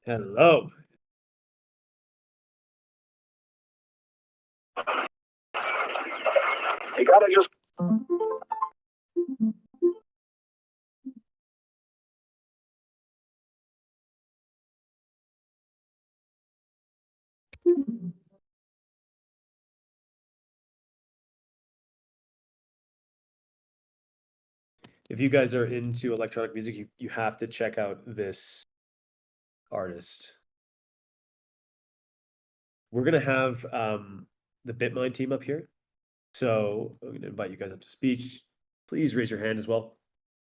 Hello. You gotta just. If you guys are into electronic music, you have to check out this artist. We're gonna have the BitMind team up here. So I'm gonna invite you guys up to speech. Please raise your hand as well.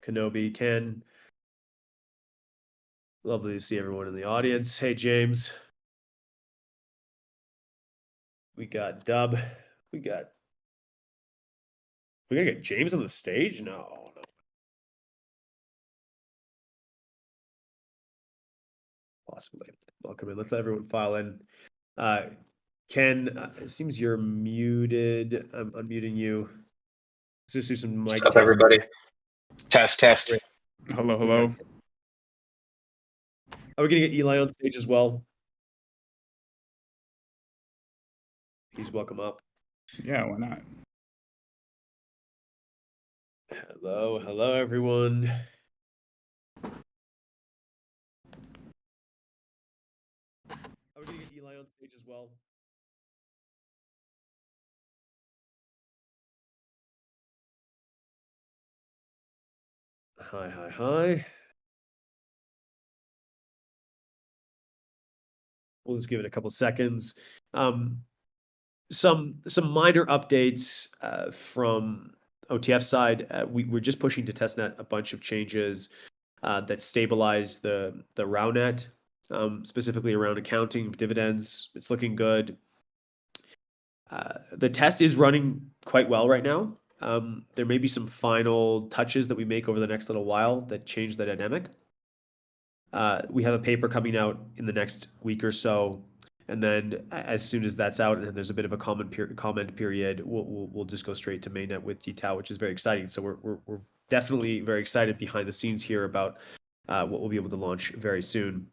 Kenobi, Ken. Lovely to see everyone in the audience. Hey, James. We got Dub. We're gonna get James on the stage? No. Possibly. Welcome in. Let's let everyone file in. Ken, it seems you're muted. I'm unmuting you. Let's just do some mic What's up, everybody? Test. Great. Hello. Are we gonna get Eli on stage as well? He's welcome up. Yeah, why not? Hello, everyone. Are we gonna get Eli on stage as well? Hi. We'll just give it a couple seconds. Some minor updates from OTF side. We're just pushing to testnet a bunch of changes that stabilize the ROWnet, specifically around accounting of dividends. It's looking good. The test is running quite well right now. There may be some final touches that we make over the next little while that change the dynamic. We have a paper coming out in the next week or so, and then as soon as that's out and there's a bit of a comment period, we'll just go straight to mainnet with DTAO, which is very exciting. So we're definitely very excited behind the scenes here about what we'll be able to launch very soon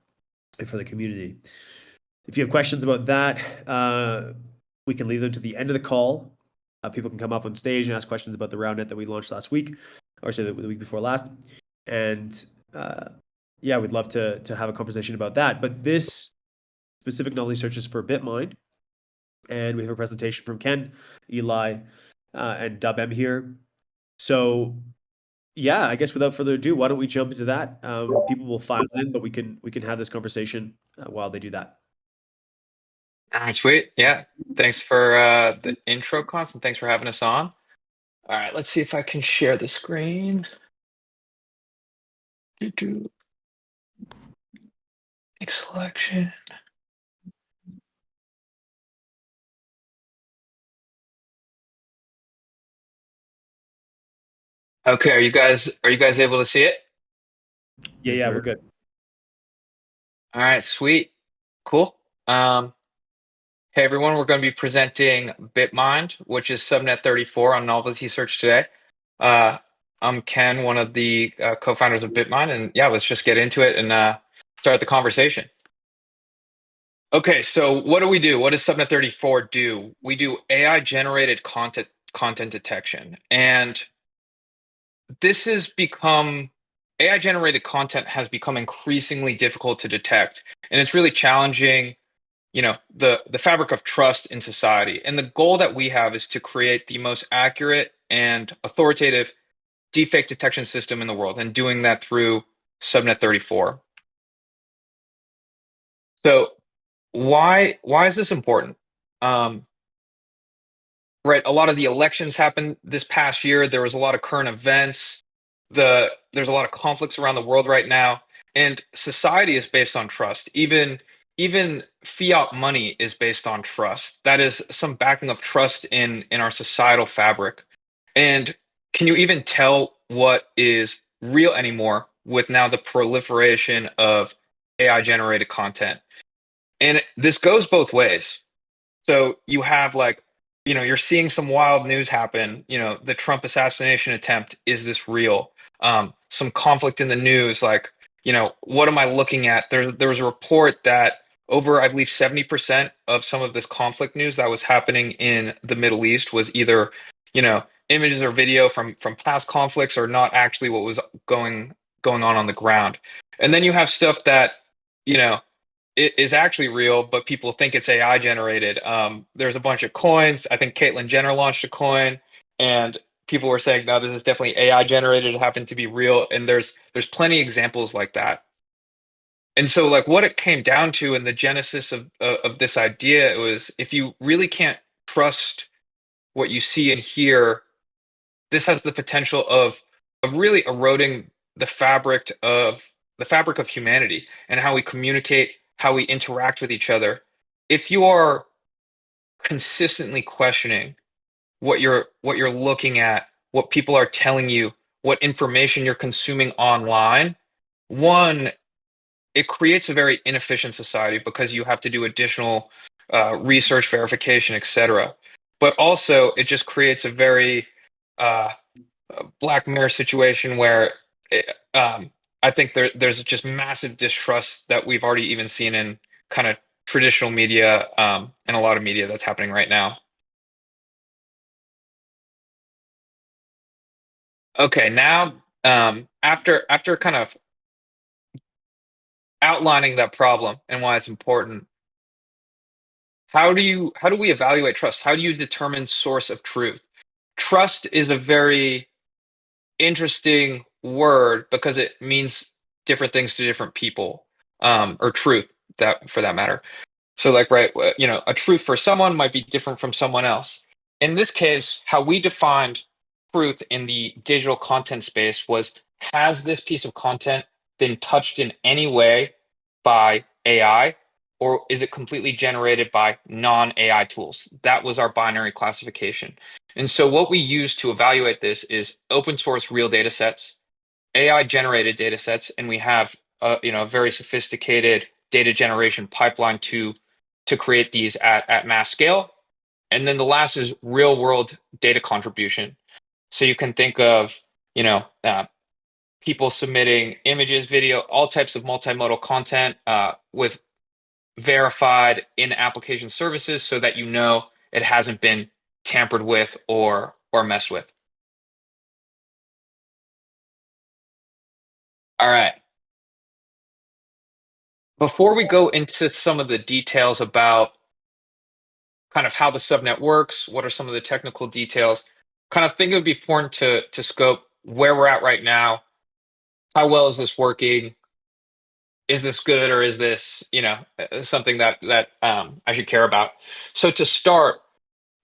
for the community. If you have questions about that, we can leave them to the end of the call. People can come up on stage and ask questions about the ROWnet that we launched last week, or say the week before last. And yeah, we'd love to have a conversation about that. But this specific Novelty search is for BitMind. And we have a presentation from Ken, Eli, and Dub M here. So yeah, I guess without further ado, why don't we jump into that? People will file in, but we can have this conversation while they do that. All right, sweet. Yeah. Thanks for the intro, Constant. Thanks for having us on. All right, let's see if I can share the screen. Make selection. Okay, are you guys able to see it? Yeah, we're good. All right, sweet. Cool. Hey everyone, we're going to be presenting BitMind, which is Subnet 34 on Novelty Search today. I'm Ken, one of the co-founders of BitMind, and yeah, let's just get into it and start the conversation. Okay, so what do we do? What does Subnet 34 do? We do AI-generated content detection, and this has become AI-generated content has become increasingly difficult to detect, and it's really challenging the fabric of trust in society. And the goal that we have is to create the most accurate and authoritative deepfake detection system in the world, and doing that through Subnet 34. So why is this important? Right, a lot of the elections happened this past year. There was a lot of current events. There's a lot of conflicts around the world right now, and society is based on trust. Even fiat money is based on trust. That is some backing of trust in our societal fabric. And can you even tell what is real anymore with now the proliferation of AI generated content? And this goes both ways. So you have you're seeing some wild news happen. The Trump assassination attempt, is this real? Some conflict in the news, like what am I looking at? There was a report that over, I believe, 70% of some of this conflict news that was happening in the Middle East was either, images or video from past conflicts, or not actually what was going on the ground. And then you have stuff that, it is actually real, but people think it's AI generated. There's a bunch of coins. I think Caitlyn Jenner launched a coin, and people were saying, no, this is definitely AI generated. It happened to be real. And there's plenty of examples like that. And so, like, what it came down to in the genesis of this idea was, if you really can't trust what you see and hear, this has the potential of really eroding the fabric of humanity and how we communicate, how we interact with each other. If you are consistently questioning what you're looking at, what people are telling you, what information you're consuming online, one, it creates a very inefficient society because you have to do additional research, verification, etc. But also, it just creates a very uh, Black Mirror situation where I think there's just massive distrust that we've already even seen in kind of traditional media, and a lot of media that's happening right now. Okay, now, after kind of outlining that problem and why it's important, how do we evaluate trust? How do you determine source of truth? Trust is a very interesting word because it means different things to different people, or truth, that for that matter. So, like, right, a truth for someone might be different from someone else. In this case, how we defined truth in the digital content space was, has this piece of content been touched in any way by AI, or is it completely generated by non-AI tools? That was our binary classification. And so what we use to evaluate this is open source real data sets, AI generated data sets, and we have a very sophisticated data generation pipeline to create these at mass scale. And then the last is real world data contribution. So you can think of, people submitting images, video, all types of multimodal content with verified in application services, so that it hasn't been tampered with or messed with. All right. Before we go into some of the details about kind of how the subnet works, what are some of the technical details, kind of think it would be important to scope where we're at right now. How well is this working? Is this good, or is this, something that I should care about? So to start,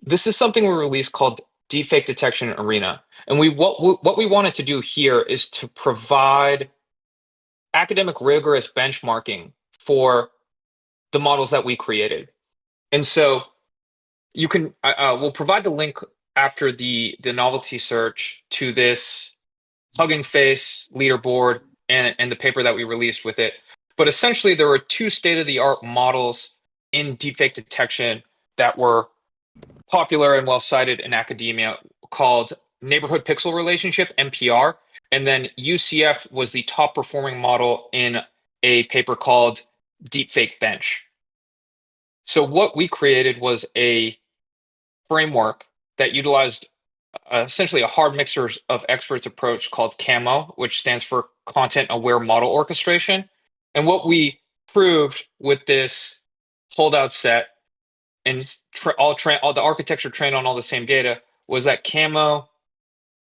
this is something we released called Deepfake Detection Arena, and what we wanted to do here is to provide academic rigorous benchmarking for the models that we created. And so you can we'll provide the link after the novelty search to this Hugging Face leaderboard and the paper that we released with it. But essentially, there were two state-of-the-art models in deepfake detection that were popular and well cited in academia, called Neighborhood Pixel Relationship, NPR, and then UCF was the top performing model in a paper called Deepfake Bench. So what we created was a framework that utilized essentially a hard mixers of experts approach called CAMO, which stands for Content Aware Model Orchestration. And what we proved with this holdout set, and all the architecture trained on all the same data, was that CAMO,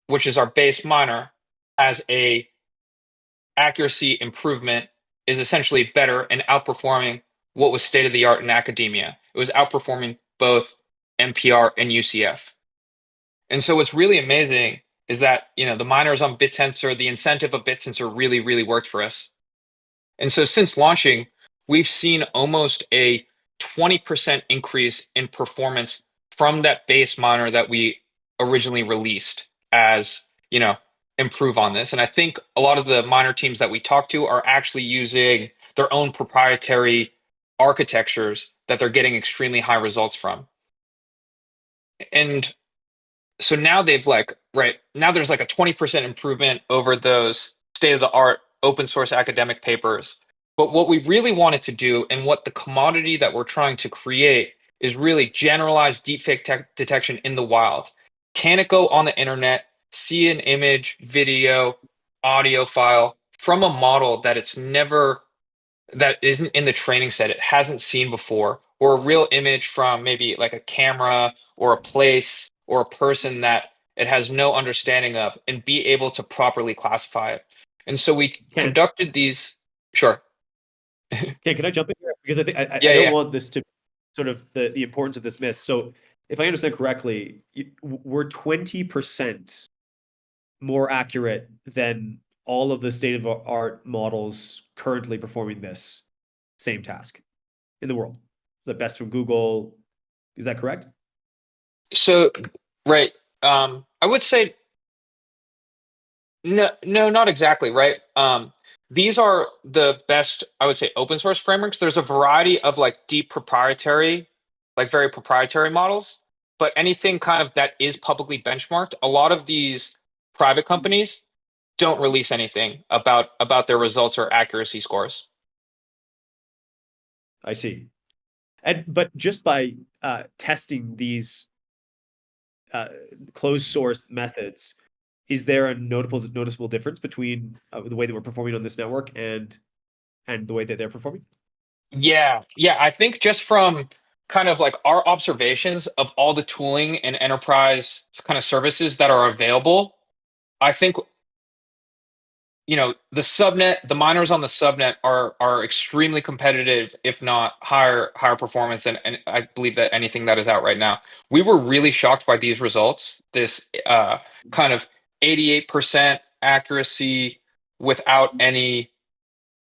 which is our base miner, has a accuracy improvement, is essentially better and outperforming what was state of the art in academia. It was outperforming both NPR and UCF. And so what's really amazing is that, the miners on BitTensor, the incentive of BitTensor really, really worked for us. And so since launching, we've seen almost a 20% increase in performance from that base miner that we originally released as, improve on this. And I think a lot of the miner teams that we talk to are actually using their own proprietary architectures that they're getting extremely high results from. And so now they've, right now there's like a 20% improvement over those state of the art open source academic papers. But what we really wanted to do, and what the commodity that we're trying to create, is really generalized deepfake detection in the wild. Can it go on the internet, see an image, video, audio file from a model that isn't in the training set, it hasn't seen before, or a real image from maybe like a camera or a place or a person that it has no understanding of, and be able to properly classify it. And so we conducted these. Sure. Okay, can I jump in here? Because I think I Yeah, don't yeah. want this to sort of the importance of this miss. So if I understand correctly, we're 20% more accurate than all of the state-of-art models currently performing this same task in the world. The best from Google. Is that correct? So, right. I would say no, no, not exactly, right? These are the best, I would say, open source frameworks. There's a variety of like deep proprietary, like very proprietary models, but anything kind of that is publicly benchmarked, a lot of these private companies don't release anything about their results or accuracy scores. I see. But just by testing these closed source methods, is there a noticeable difference between the way that we're performing on this network and the way that they're performing? Yeah, yeah. I think just from kind of like our observations of all the tooling and enterprise kind of services that are available, I think the subnet, the miners on the subnet are extremely competitive, if not higher performance than, and I believe that anything that is out right now. We were really shocked by these results. This kind of 88% accuracy without any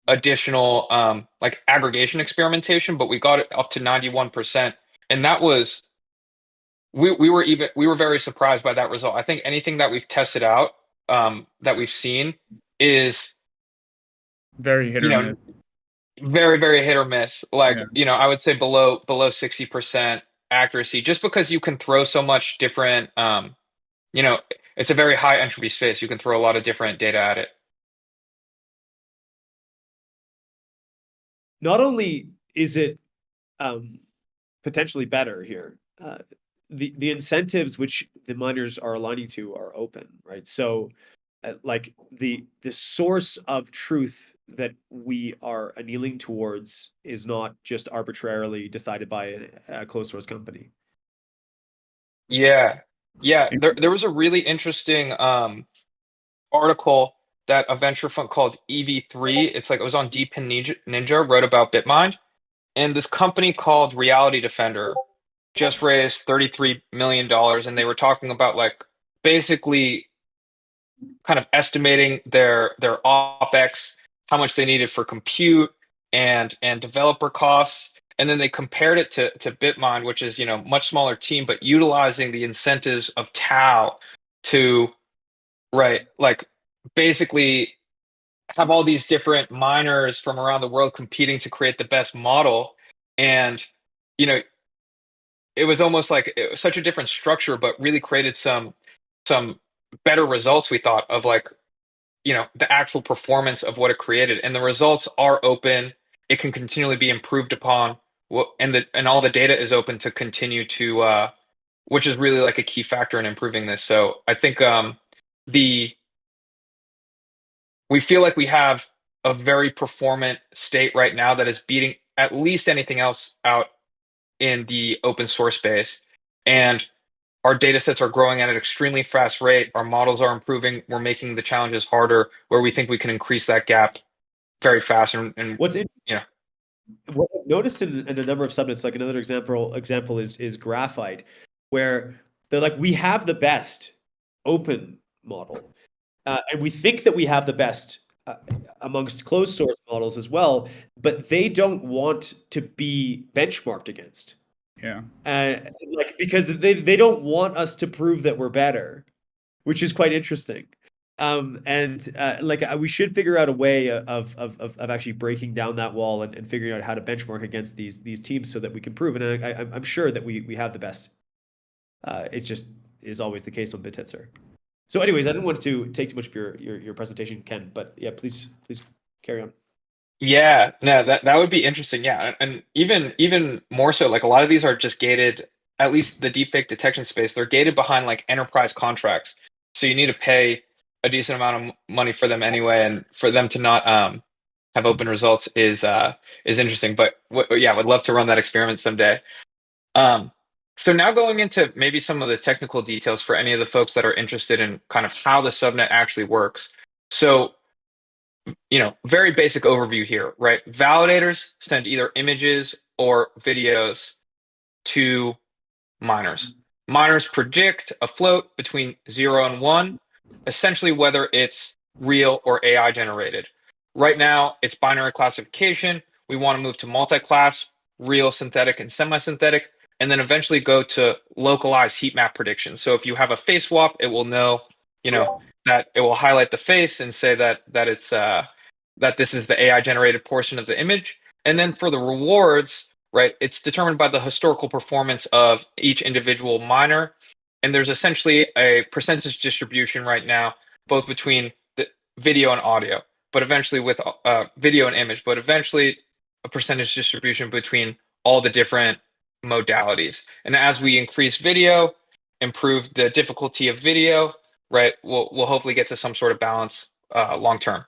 additional like aggregation experimentation, but we got it up to 91%, and that was we were very surprised by that result. I think anything that we've tested out that we've seen is Very hit you or know miss. very hit or miss. Like, Yeah. I would say below 60% accuracy, just because you can throw so much different you know it's a very high entropy space. You can throw a lot of different data at it. Not only is it potentially better here, the incentives which the miners are aligning to are open, right? So, like the source of truth that we are annealing towards is not just arbitrarily decided by a closed source company. Yeah, yeah. There was a really interesting article that a venture fund called EV3. It's like it was on Ninja wrote about BitMind, and this company called Reality Defender just raised $33 million, and they were talking about like basically kind of estimating their OpEx, how much they needed for compute and developer costs. And then they compared it to BitMind, which is much smaller team, but utilizing the incentives of Tau to right like basically have all these different miners from around the world competing to create the best model. And you know it was almost like it was such a different structure, but really created some better results, we thought, of like the actual performance of what it created. And the results are open. It can continually be improved upon. And all the data is open to continue to which is really like a key factor in improving this. So I think the we feel like we have a very performant state right now that is beating at least anything else out in the open source space. And our data sets are growing at an extremely fast rate. Our models are improving. We're making the challenges harder, where we think we can increase that gap very fast. And What's yeah, what I've noticed in a number of subnets, like another example is graphite, where they're like, we have the best open model, and we think that we have the best amongst closed source models as well, but they don't want to be benchmarked against. Yeah. Like, because they don't want us to prove that we're better, which is quite interesting. And like we should figure out a way of actually breaking down that wall and figuring out how to benchmark against these teams so that we can prove. And I'm sure that we have the best. It just is always the case on BitTensor. So anyways, I didn't want to take too much of your presentation, Ken, but yeah, please carry on. Yeah, no, that would be interesting. Yeah, and even more so, like a lot of these are just gated. At least the deepfake detection space, they're gated behind like enterprise contracts. So you need to pay a decent amount of money for them anyway, and for them to not have open results is interesting. But yeah, would love to run that experiment someday. Um, so now going into maybe some of the technical details for any of the folks that are interested in kind of how the subnet actually works. So very basic overview here, right? Validators send either images or videos to miners. Miners predict a float between 0 and 1, essentially whether it's real or AI generated. Right now, it's binary classification. We want to move to multi-class, real, synthetic, and semi-synthetic, and then eventually go to localized heat map prediction. So if you have a face swap, it will know, that it will highlight the face and say that this is the AI generated portion of the image. And then for the rewards, right, it's determined by the historical performance of each individual miner. And there's essentially a percentage distribution right now, both between the video and audio, but eventually with video and image, but eventually a percentage distribution between all the different modalities. And as we increase video, improve the difficulty of video, right, we'll hopefully get to some sort of balance long term.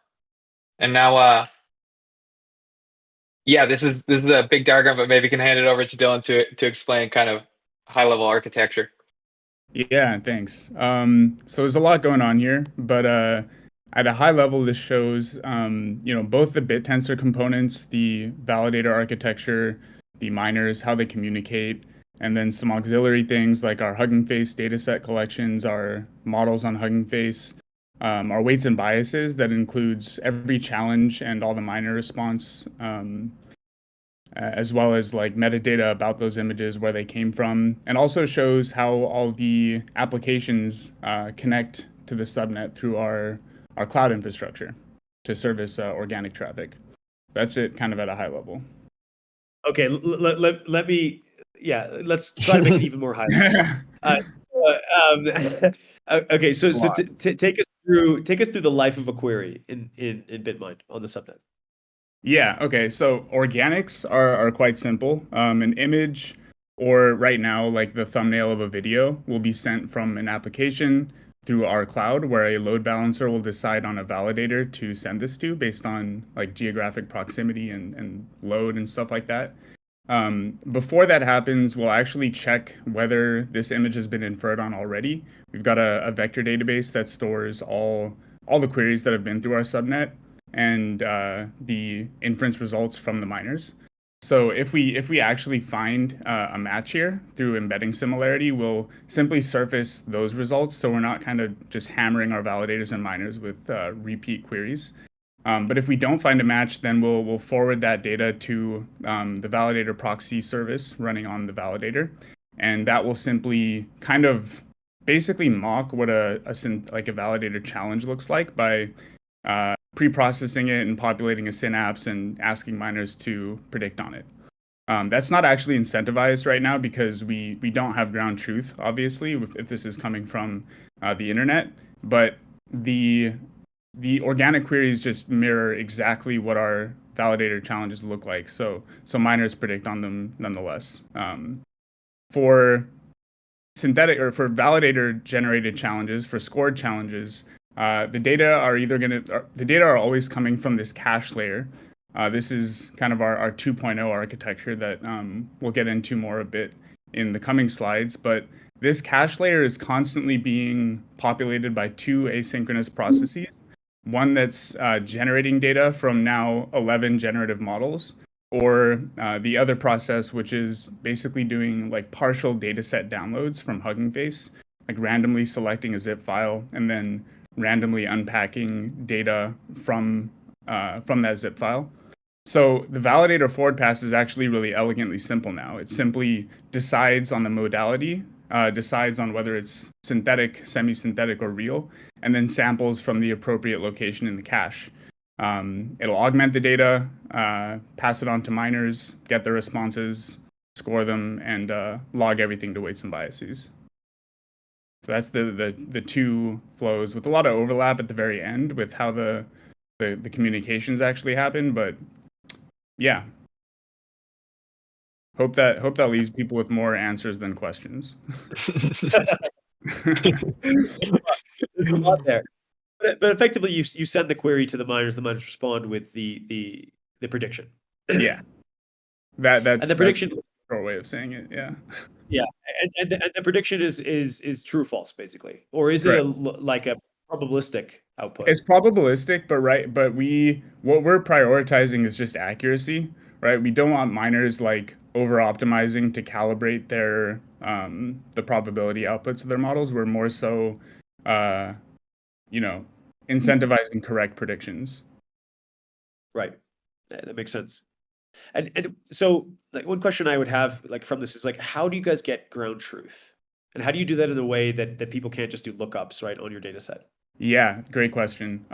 And now, yeah, this is a big diagram, but maybe you can hand it over to Dylan to explain kind of high level architecture. Yeah, thanks. So there's a lot going on here, but at a high level, this shows both the bit tensor components, the validator architecture, the miners, how they communicate, and then some auxiliary things like our Hugging Face dataset collections, our models on Hugging Face, our weights and biases that includes every challenge and all the miner response. As well as like metadata about those images, where they came from, and also shows how all the applications connect to the subnet through our cloud infrastructure to service organic traffic. That's it kind of at a high level. Okay, let me, let's try to make it even more high level. Okay, so take us through the life of a query in BitMind on the subnet. Yeah, okay. So organics are quite simple. An image, or right now, like the thumbnail of a video, will be sent from an application through our cloud, where a load balancer will decide on a validator to send this to based on like geographic proximity and load and stuff like that. Before that happens, we'll actually check whether this image has been inferred on already. We've got a vector database that stores all the queries that have been through our subnet and the inference results from the miners. So if we actually find a match here through embedding similarity, we'll simply surface those results. So we're not kind of just hammering our validators and miners with repeat queries. But if we don't find a match, then we'll forward that data to the validator proxy service running on the validator, and that will simply kind of basically mock what a validator challenge looks like by pre-processing it and populating a synapse and asking miners to predict on it. That's not actually incentivized right now because we don't have ground truth, obviously, if this is coming from the internet. But the organic queries just mirror exactly what our validator challenges look like. So miners predict on them nonetheless. For synthetic or for validator generated challenges, for scored challenges, the data are always coming from this cache layer. This is kind of our 2.0 architecture that we'll get into more a bit in the coming slides. But this cache layer is constantly being populated by two asynchronous processes. One that's generating data from now 11 generative models, or the other process, which is basically doing like partial data set downloads from Hugging Face, like randomly selecting a zip file and then randomly unpacking data from that zip file. So the validator forward pass is actually really elegantly simple now. It simply decides on the modality, decides on whether it's synthetic, semi-synthetic, or real, and then samples from the appropriate location in the cache. It'll augment the data, pass it on to miners, get the responses, score them, and log everything to weights and biases. So that's the two flows with a lot of overlap at the very end with how the communications actually happen. But yeah, hope that leaves people with more answers than questions. There's a lot there. But effectively, you send the query to the miners respond with the prediction. Yeah, that's the prediction. That's a short way of saying it. Yeah. Yeah, and the prediction is true or false, basically, or is it Right. like a probabilistic output? It's probabilistic, but what we're prioritizing is just accuracy, right? We don't want miners like over optimizing to calibrate their the probability outputs of their models. We're more so uh, incentivizing correct predictions. Right. That makes sense. And so like one question I would have like from this is like, how do you guys get ground truth? And how do you do that in a way that people can't just do lookups, right, on your data set? Yeah, great question.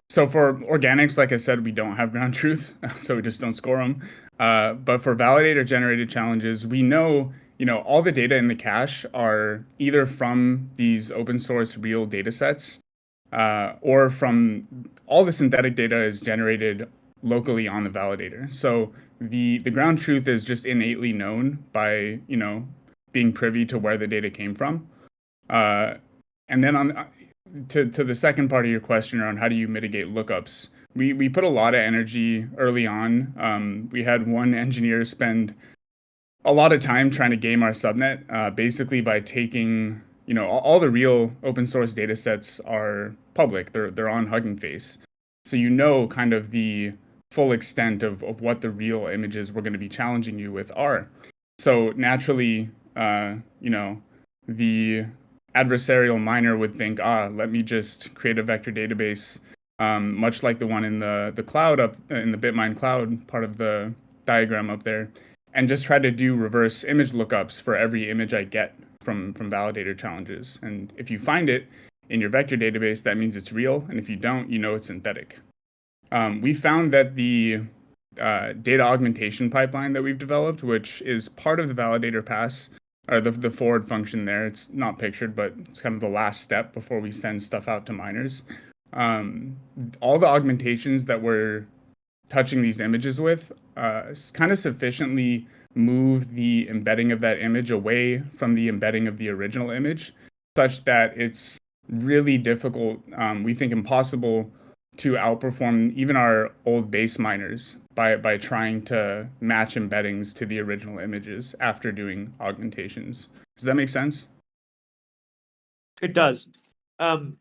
So for organics, like I said, we don't have ground truth, so we just don't score them. But for validator generated challenges, we know, all the data in the cache are either from these open source real data sets, or from all the synthetic data is generated locally on the validator. So the ground truth is just innately known by, being privy to where the data came from. And then to the second part of your question around how do you mitigate lookups, we put a lot of energy early on. We had one engineer spend a lot of time trying to game our subnet, basically by taking, all the real open source data sets are public. They're on Hugging Face. So kind of the full extent of what the real images we're going to be challenging you with are. So naturally, the adversarial miner would think, let me just create a vector database, much like the one in the cloud up in the BitMind cloud part of the diagram up there, and just try to do reverse image lookups for every image I get from validator challenges. And if you find it in your vector database, that means it's real. And if you don't, it's synthetic. We found that the data augmentation pipeline that we've developed, which is part of the validator pass, or the forward function there. It's not pictured, but it's kind of the last step before we send stuff out to miners. All the augmentations that we're touching these images with kind of sufficiently move the embedding of that image away from the embedding of the original image, such that it's really difficult, we think impossible, to outperform even our old base miners by trying to match embeddings to the original images after doing augmentations. Does that make sense? It does. The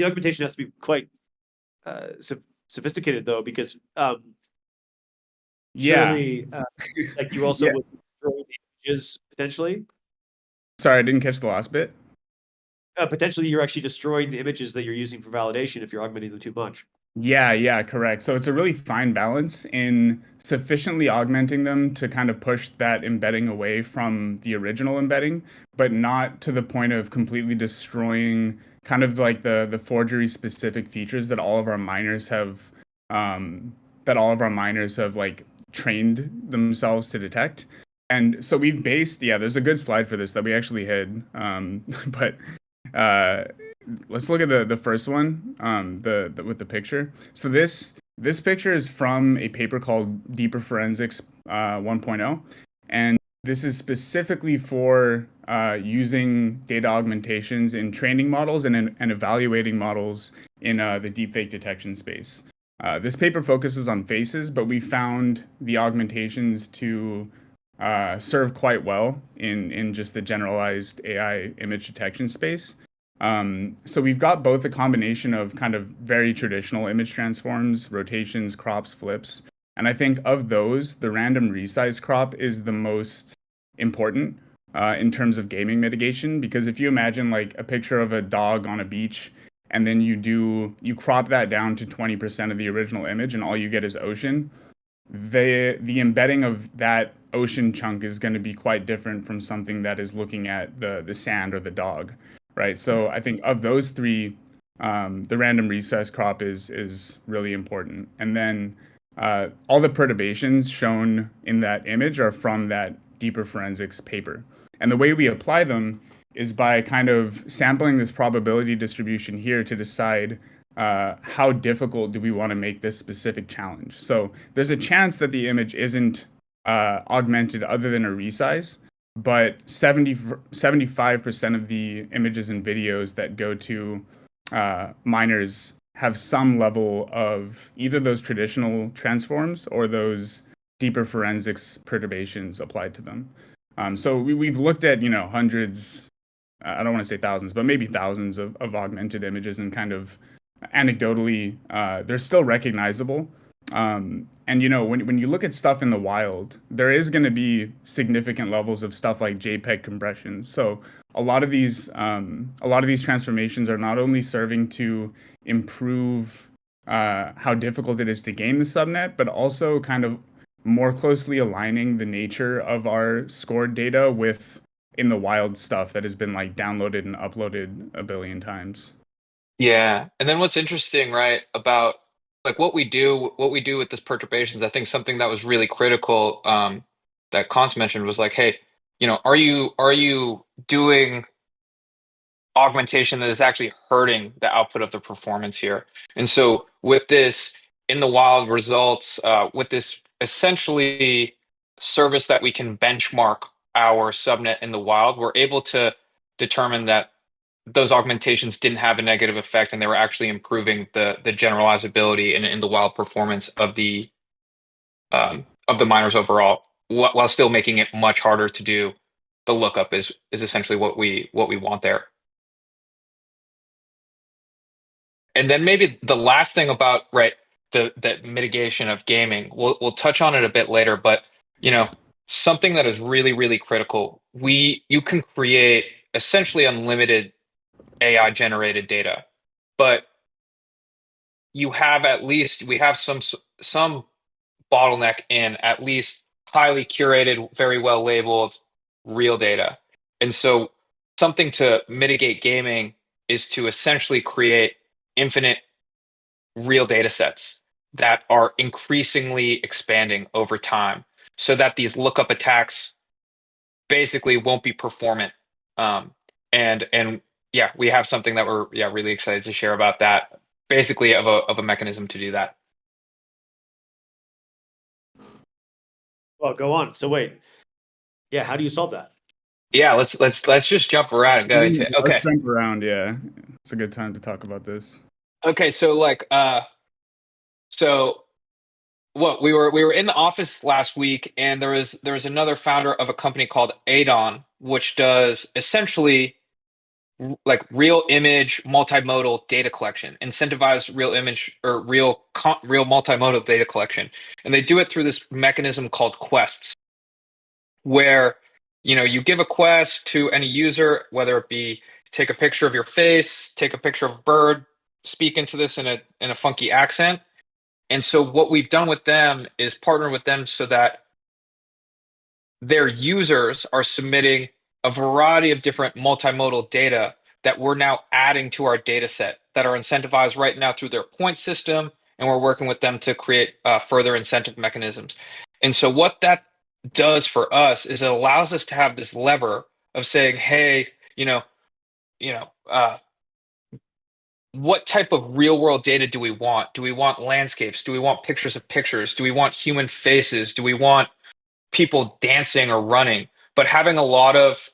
augmentation has to be quite sophisticated, though, because surely, like you also would destroy the images potentially. Sorry, I didn't catch the last bit. Potentially, you're actually destroying the images that you're using for validation if you're augmenting them too much. Yeah, correct. So it's a really fine balance in sufficiently augmenting them to kind of push that embedding away from the original embedding, but not to the point of completely destroying kind of like the forgery specific features that all of our miners have like trained themselves to detect. And so we've based, there's a good slide for this that we actually hid, but let's look at the first one, with the picture. So this picture is from a paper called Deeper Forensics 1.0, and this is specifically for using data augmentations in training models and evaluating models in the deepfake detection space. This paper focuses on faces, but we found the augmentations to serve quite well in just the generalized AI image detection space. So we've got both a combination of kind of very traditional image transforms, rotations, crops, flips. And I think of those, the random resize crop is the most important in terms of gaming mitigation. Because if you imagine like a picture of a dog on a beach, and then you crop that down to 20% of the original image and all you get is ocean, the embedding of that ocean chunk is going to be quite different from something that is looking at the sand or the dog, right? So I think of those three, the random resize crop is really important. And then all the perturbations shown in that image are from that Deeper Forensics paper. And the way we apply them is by kind of sampling this probability distribution here to decide how difficult do we want to make this specific challenge. So there's a chance that the image isn't augmented other than a resize, but 75% of the images and videos that go to miners have some level of either those traditional transforms or those deeper forensics perturbations applied to them. So we've looked at, hundreds, I don't want to say thousands, but maybe thousands of augmented images, and kind of anecdotally, they're still recognizable. And when you look at stuff in the wild, there is going to be significant levels of stuff like JPEG compression. So a lot of these transformations are not only serving to improve how difficult it is to game the subnet, but also kind of more closely aligning the nature of our scored data with in the wild stuff that has been like downloaded and uploaded a billion times. Yeah. And then what's interesting, right, about like what we do with this perturbations, I think something that was really critical, that Cons mentioned was like, hey, are you doing augmentation that is actually hurting the output of the performance here? And so with this in the wild results, with this essentially service that we can benchmark our subnet in the wild, we're able to determine that those augmentations didn't have a negative effect, and they were actually improving the generalizability and in the wild performance of the miners overall, while still making it much harder to do the lookup is essentially what we want there. And then maybe the last thing about the mitigation of gaming, we'll touch on it a bit later, but something that is really, really critical, you can create essentially unlimited AI generated data, but we have some bottleneck in at least highly curated, very well labeled real data. And so something to mitigate gaming is to essentially create infinite real data sets that are increasingly expanding over time, so that these lookup attacks basically won't be performant. And yeah, we have something that we're really excited to share about that, basically of a mechanism to do that. Well, go on. So wait, yeah, how do you solve that? Yeah, let's just jump around and go into it. Okay. Let's jump around. Yeah, it's a good time to talk about this. Okay, so what we were in the office last week, and there was another founder of a company called Adon, which does essentially like real image multimodal data collection, incentivized real image or real multimodal data collection, and they do it through this mechanism called quests, where you give a quest to any user, whether it be take a picture of your face, take a picture of a bird, speak into this in a funky accent. And so what we've done with them is partner with them so that their users are submitting a variety of different multimodal data that we're now adding to our data set that are incentivized right now through their point system. And we're working with them to create further incentive mechanisms. And so what that does for us is it allows us to have this lever of saying, hey, what type of real world data do we want? Do we want landscapes? Do we want pictures of pictures? Do we want human faces? Do we want people dancing or running? But having a lot of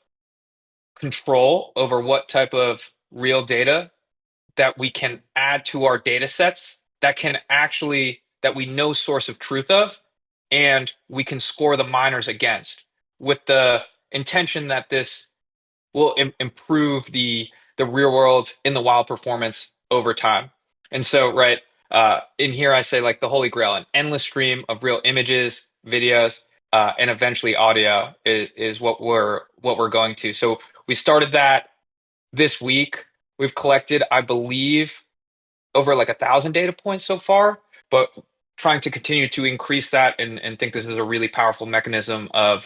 control over what type of real data that we can add to our data sets that we know source of truth of, and we can score the miners against, with the intention that this will improve the real world in the wild performance over time. And so in here I say like the holy grail, an endless stream of real images, videos, and eventually audio is what we're going to. So we started that this week. We've collected, I believe, over like 1,000 data points so far, but trying to continue to increase that, and think this is a really powerful mechanism of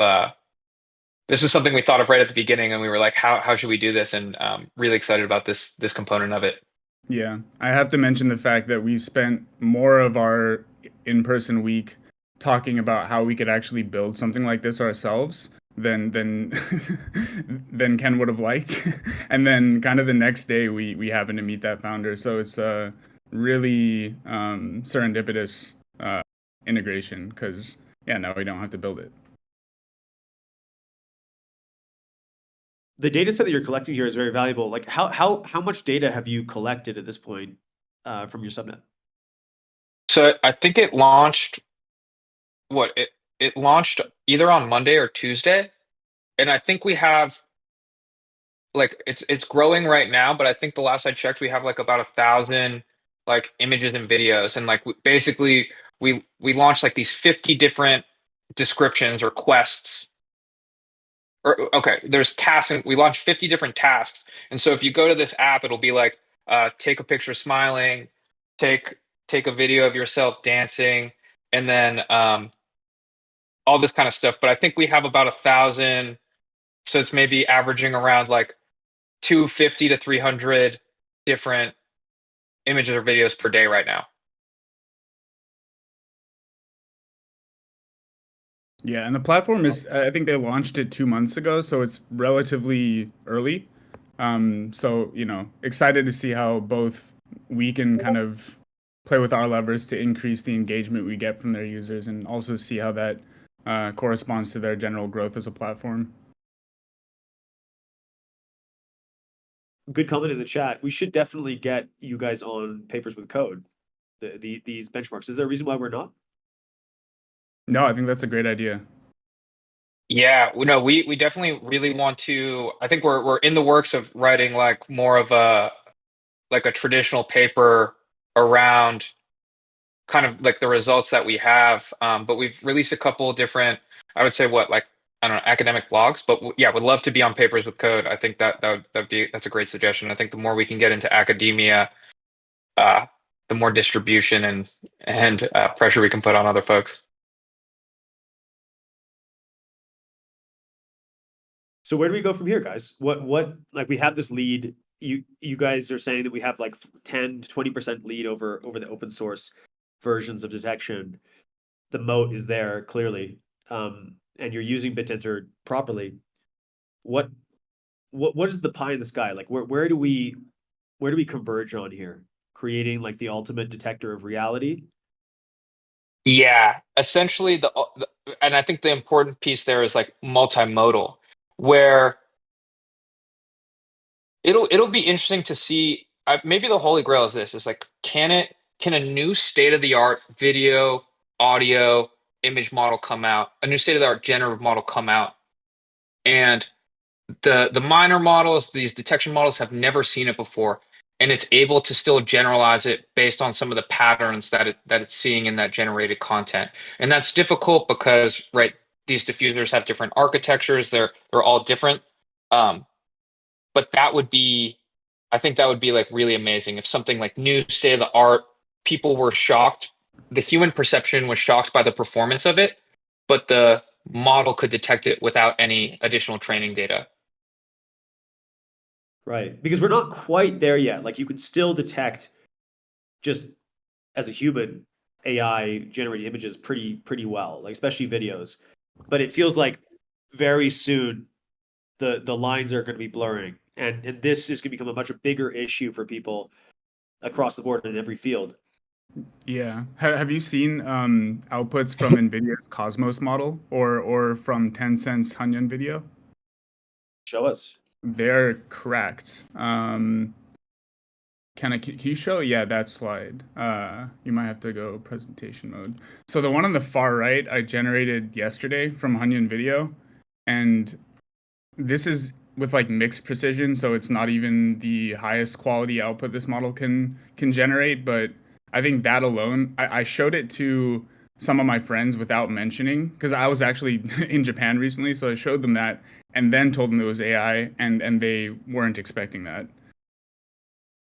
this is something we thought of right at the beginning, and we were like, how should we do this? And really excited about this component of it. Yeah, I have to mention the fact that we spent more of our in-person week talking about how we could actually build something like this ourselves than than Ken would have liked. And then kind of the next day we happened to meet that founder. So it's a really serendipitous integration because yeah, now we don't have to build it. The data set that you're collecting here is very valuable. Like how much data have you collected at this point from your subnet? So I think it launched it launched either on Monday or Tuesday, and I think we have like it's growing right now, but I think the last I checked, we have like about 1,000 like images and videos, and like basically we launched like these 50 different descriptions or quests. Or okay, there's tasks, and we launched 50 different tasks. And so if you go to this app, it'll be like take a picture smiling, take take a video of yourself dancing, and then all this kind of stuff. But I think we have about 1,000, so it's maybe averaging around like 250 to 300 different images or videos per day right now. Yeah, and the platform is, I think they launched it 2 months ago, so it's relatively early. So, excited to see how both we can kind of play with our levers to increase the engagement we get from their users and also see how that corresponds to their general growth as a platform. Good comment in the chat. We should definitely get you guys on Papers with Code, these benchmarks. Is there a reason why we're not? No, I think that's a great idea. Yeah, no, we definitely really want to. I think we're in the works of writing like more of a like a traditional paper around kind of like the results that we have. But we've released a couple of different, I would say, what like I don't know, academic blogs. But yeah, would love to be on Papers with Code. I think that's a great suggestion. I think the more we can get into academia, uh, the more distribution and pressure we can put on other folks. So where do we go from here, guys? What like we have this lead. You guys are saying that we have like 10 to 20% lead over the open source versions of detection. The moat is there clearly, and you're using BitTensor properly. What what is the pie in the sky? Like where do we converge on here? Creating like the ultimate detector of reality. Yeah, essentially and I think the important piece there is like multimodal, where it'll be interesting to see. Maybe the holy grail is this: is like can a new state of the art video, audio, image model come out? A new state of the art generative model come out, and the minor models, these detection models, have never seen it before, and it's able to still generalize it based on some of the patterns that it's seeing in that generated content. And that's difficult because right, these diffusers have different architectures. They're all different. Um, but that would be, I think that would be like really amazing if something like new state of the art, people were shocked. The human perception was shocked by the performance of it, but the model could detect it without any additional training data. Right. Because we're not quite there yet. Like you can still detect just as a human AI generated images pretty well, like especially videos. But it feels like very soon the lines are going to be blurring. And this is going to become a much bigger issue for people across the board in every field. Yeah. Have you seen outputs from NVIDIA's Cosmos model or from Tencent's Hanyan Video? Show us. They're correct. Can you show? Yeah, that slide. You might have to go presentation mode. So the one on the far right, I generated yesterday from Hanyan Video, and this is with like mixed precision, so it's not even the highest quality output this model can generate. But I think that alone, I showed it to some of my friends without mentioning because I was actually in Japan recently, so I showed them that and then told them it was AI, and they weren't expecting that.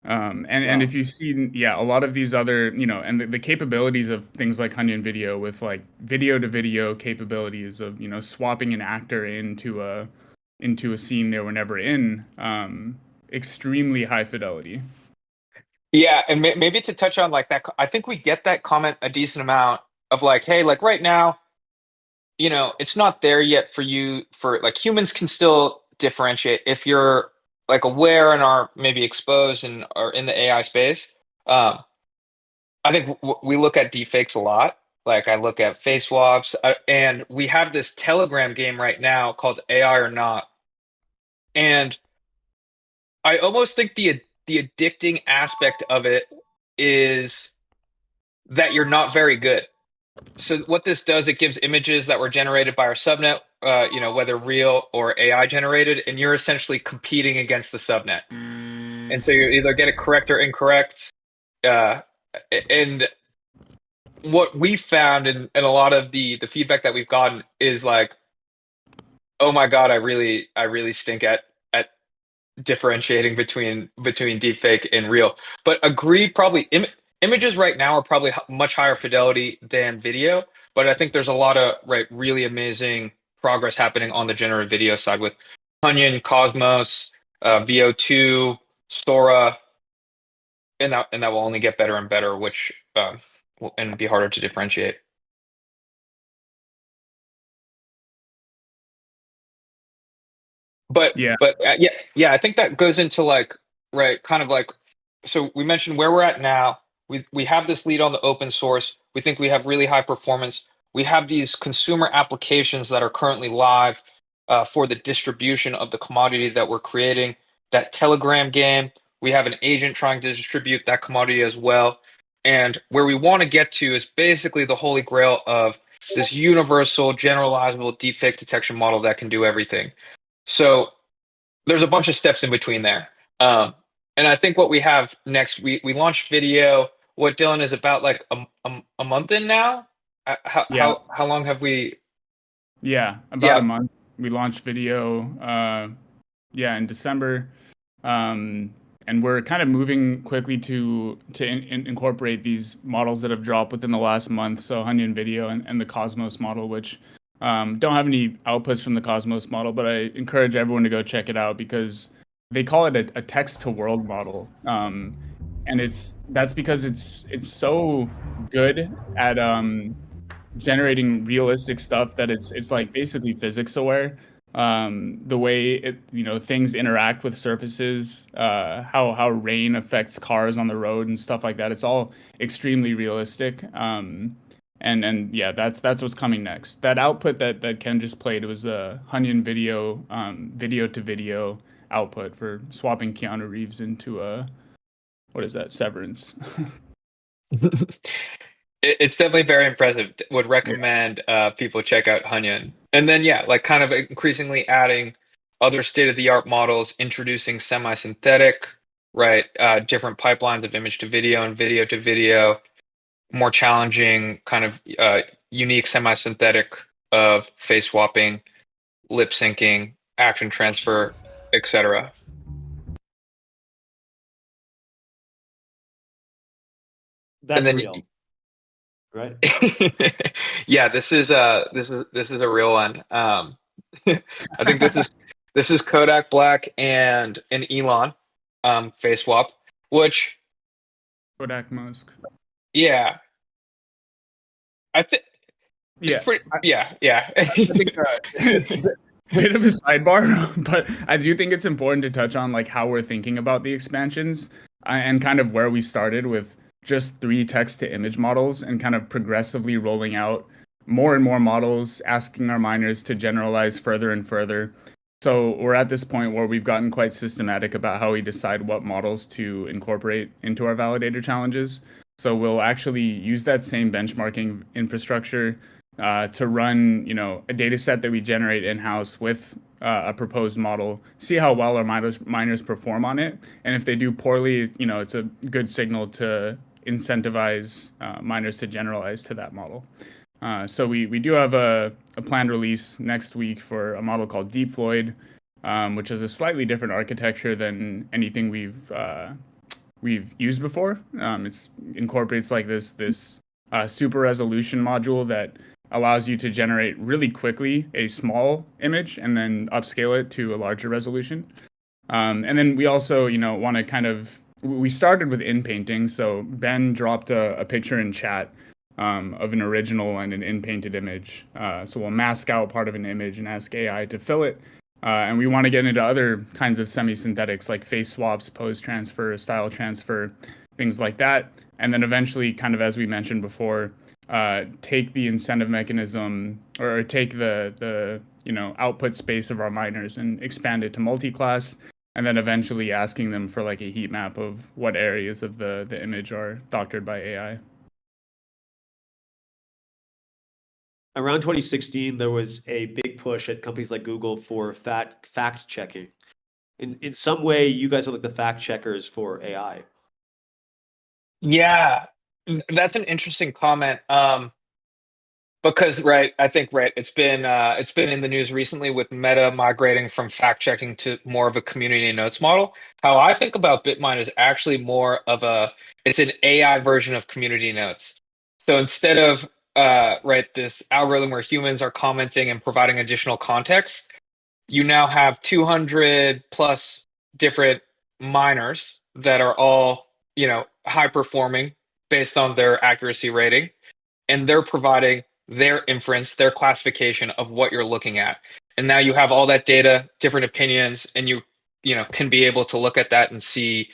And Wow. if you see, yeah, a lot of these other, and the capabilities of things like Hanyan Video with like video to video capabilities of, swapping an actor into a scene they were never in, extremely high fidelity. Yeah, and maybe to touch on like that, I think we get that comment a decent amount of like, hey, like right now, it's not there yet for you. For like humans can still differentiate if you're like aware and are maybe exposed and are in the AI space. Um, I think we look at deepfakes a lot. Like I look at face swaps, and we have this Telegram game right now called AI or Not, and I almost think the addicting aspect of it is that you're not very good. So what this does, it gives images that were generated by our subnet, whether real or AI generated, and you're essentially competing against the subnet. And so you either get it correct or incorrect. Uh, and what we found and a lot of the feedback that we've gotten is like, oh my God, I really stink at differentiating between deepfake and real. But agree, probably images right now are probably much higher fidelity than video. But I think there's a lot of really amazing progress happening on the generative video side with Onion, Cosmos, VO2, Sora, and that will only get better and better, which and be harder to differentiate. But Yeah. yeah, I think that goes into kind of like, so we mentioned where we're at now. We have this lead on the open source. We think we have really high performance. We have these consumer applications that are currently live for the distribution of the commodity that we're creating. That Telegram game, we have an agent trying to distribute that commodity as well. And where we want to get to is basically the holy grail of this universal, generalizable deepfake detection model that can do everything. So there's a bunch of steps in between there. And I think what we have next, we launched video. What, Dylan, is about like a month in now? How long have we? Yeah, about a month. We launched video, in December, and we're kind of moving quickly to incorporate these models that have dropped within the last month. So Onion Video and the Cosmos model, which don't have any outputs from the Cosmos model, but I encourage everyone to go check it out because they call it a text to world model, and that's because it's so good at generating realistic stuff that it's like basically physics aware. The way things interact with surfaces, how rain affects cars on the road and stuff like that. It's all extremely realistic. And yeah, that's what's coming next. That output that Ken just played was a Onion video, video to video output for swapping Keanu Reeves into what is that, Severance. It's definitely very impressive. Would recommend people check out Onion. And then like kind of increasingly adding other state-of-the-art models, introducing semi-synthetic, different pipelines of image to video and video to video, more challenging kind of unique semi-synthetic of face swapping, lip syncing, action transfer, etc. That's real, right? Yeah, this is a real one. I think this is Kodak Black and an Elon face swap, which Kodak Musk. Yeah, I think Yeah, pretty, yeah. I think bit of a sidebar, but I do think it's important to touch on like how we're thinking about the expansions and kind of where we started with just 3 text to image models and kind of progressively rolling out more and more models, asking our miners to generalize further and further. So we're at this point where we've gotten quite systematic about how we decide what models to incorporate into our validator challenges. So we'll actually use that same benchmarking infrastructure to run, a data set that we generate in-house with a proposed model, see how well our miners perform on it. And if they do poorly, it's a good signal to incentivize miners to generalize to that model. So we do have a planned release next week for a model called Deep Floyd, which is a slightly different architecture than anything we've used before. It incorporates like this super resolution module that allows you to generate really quickly a small image and then upscale it to a larger resolution. And then we also, want to we started with in painting. So Ben dropped a picture in chat of an original and an in-painted image. So we'll mask out part of an image and ask AI to fill it. And we want to get into other kinds of semi-synthetics like face swaps, pose transfer, style transfer, things like that. And then eventually, kind of as we mentioned before, take the incentive mechanism or take the output space of our miners and expand it to multi-class, and then eventually asking them for like a heat map of what areas of the image are doctored by AI. Around 2016, there was a big push at companies like Google for fact checking. In some way, you guys are like the fact checkers for AI. Yeah, that's an interesting comment. Because I think it's been in the news recently with Meta migrating from fact checking to more of a community notes model. How I think about BitMind is actually more of it's an AI version of community notes. So instead of this algorithm where humans are commenting and providing additional context, you now have 200 plus different miners that are all high performing based on their accuracy rating, and they're providing their inference, their classification of what you're looking at. And now you have all that data, different opinions, and you can be able to look at that and see,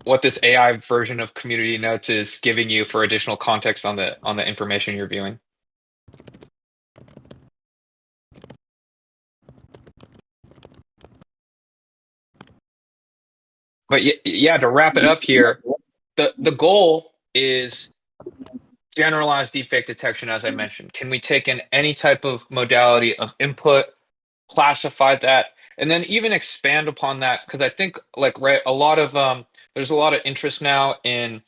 what this AI version of community notes is giving you for additional context on the information you're viewing. But yeah, to wrap it up here, the goal is generalized deepfake detection, as I mentioned. Can we take in any type of modality of input, classify that, and then even expand upon that? Because I think a lot of there's a lot of interest now in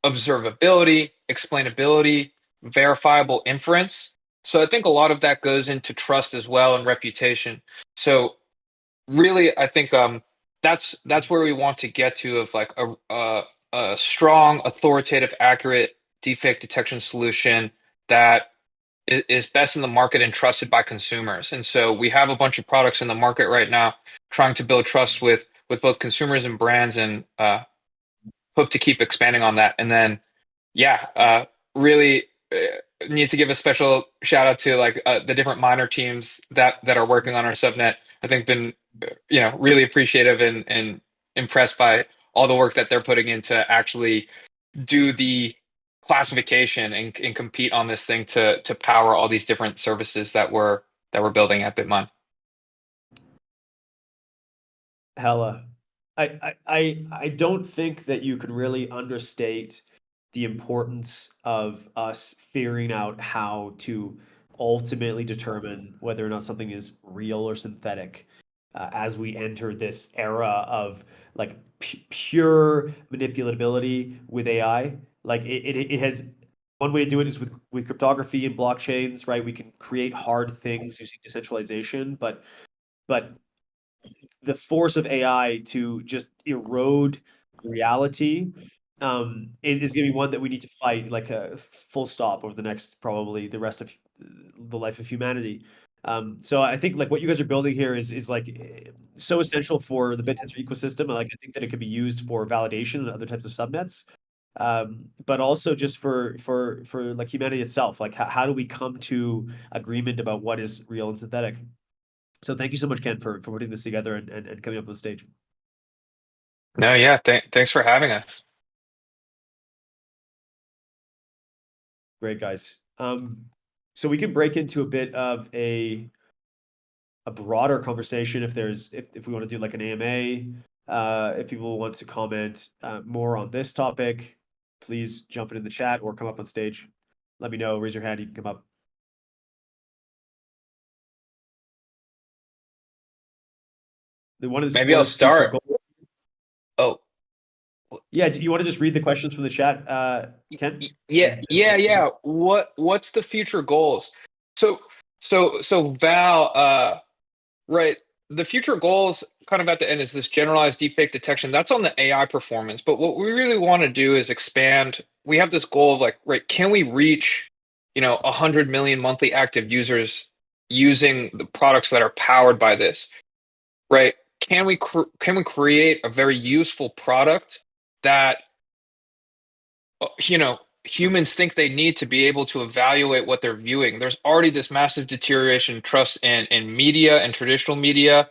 observability, explainability, verifiable inference. So I think a lot of that goes into trust as well and reputation. So really, I think that's where we want to get to, of like a strong, authoritative, accurate deepfake detection solution that is best in the market and trusted by consumers. And so we have a bunch of products in the market right now trying to build trust with both consumers and brands, and hope to keep expanding on that. And then really need to give a special shout out to the different minor teams that are working on our subnet. I think been really appreciative and impressed by all the work that they're putting in to actually do the classification and compete on this thing to power all these different services that we're building at BitMind. Hella. I don't think that you can really understate the importance of us figuring out how to ultimately determine whether or not something is real or synthetic, as we enter this era of like pure manipulatability with AI. Like it has one way to do it is with cryptography and blockchains, right? We can create hard things using decentralization, but the force of AI to just erode reality is going to be one that we need to fight like a full stop over the next probably the rest of the life of humanity. So I think like what you guys are building here is like so essential for the BitTensor ecosystem. Like I think that it could be used for validation and other types of subnets, but also just for like humanity itself. Like how do we come to agreement about what is real and synthetic? So thank you so much, Ken, for putting this together and coming up on stage. No, yeah, thanks for having us. Great, guys. So we can break into a bit of a broader conversation if we want to do like an AMA. If people want to comment more on this topic, please jump it in the chat or come up on stage. Let me know. Raise your hand. You can come up. Maybe I'll start. Oh, yeah. Do you want to just read the questions from the chat, Ken? Yeah. What's the future goals? So Val, right. The future goals kind of at the end is this generalized deepfake detection. That's on the AI performance. But what we really want to do is expand. We have this goal of can we reach, 100 million monthly active users using the products that are powered by this, right? Can we create a very useful product that humans think they need to be able to evaluate what they're viewing. There's already this massive deterioration in trust in media and traditional media.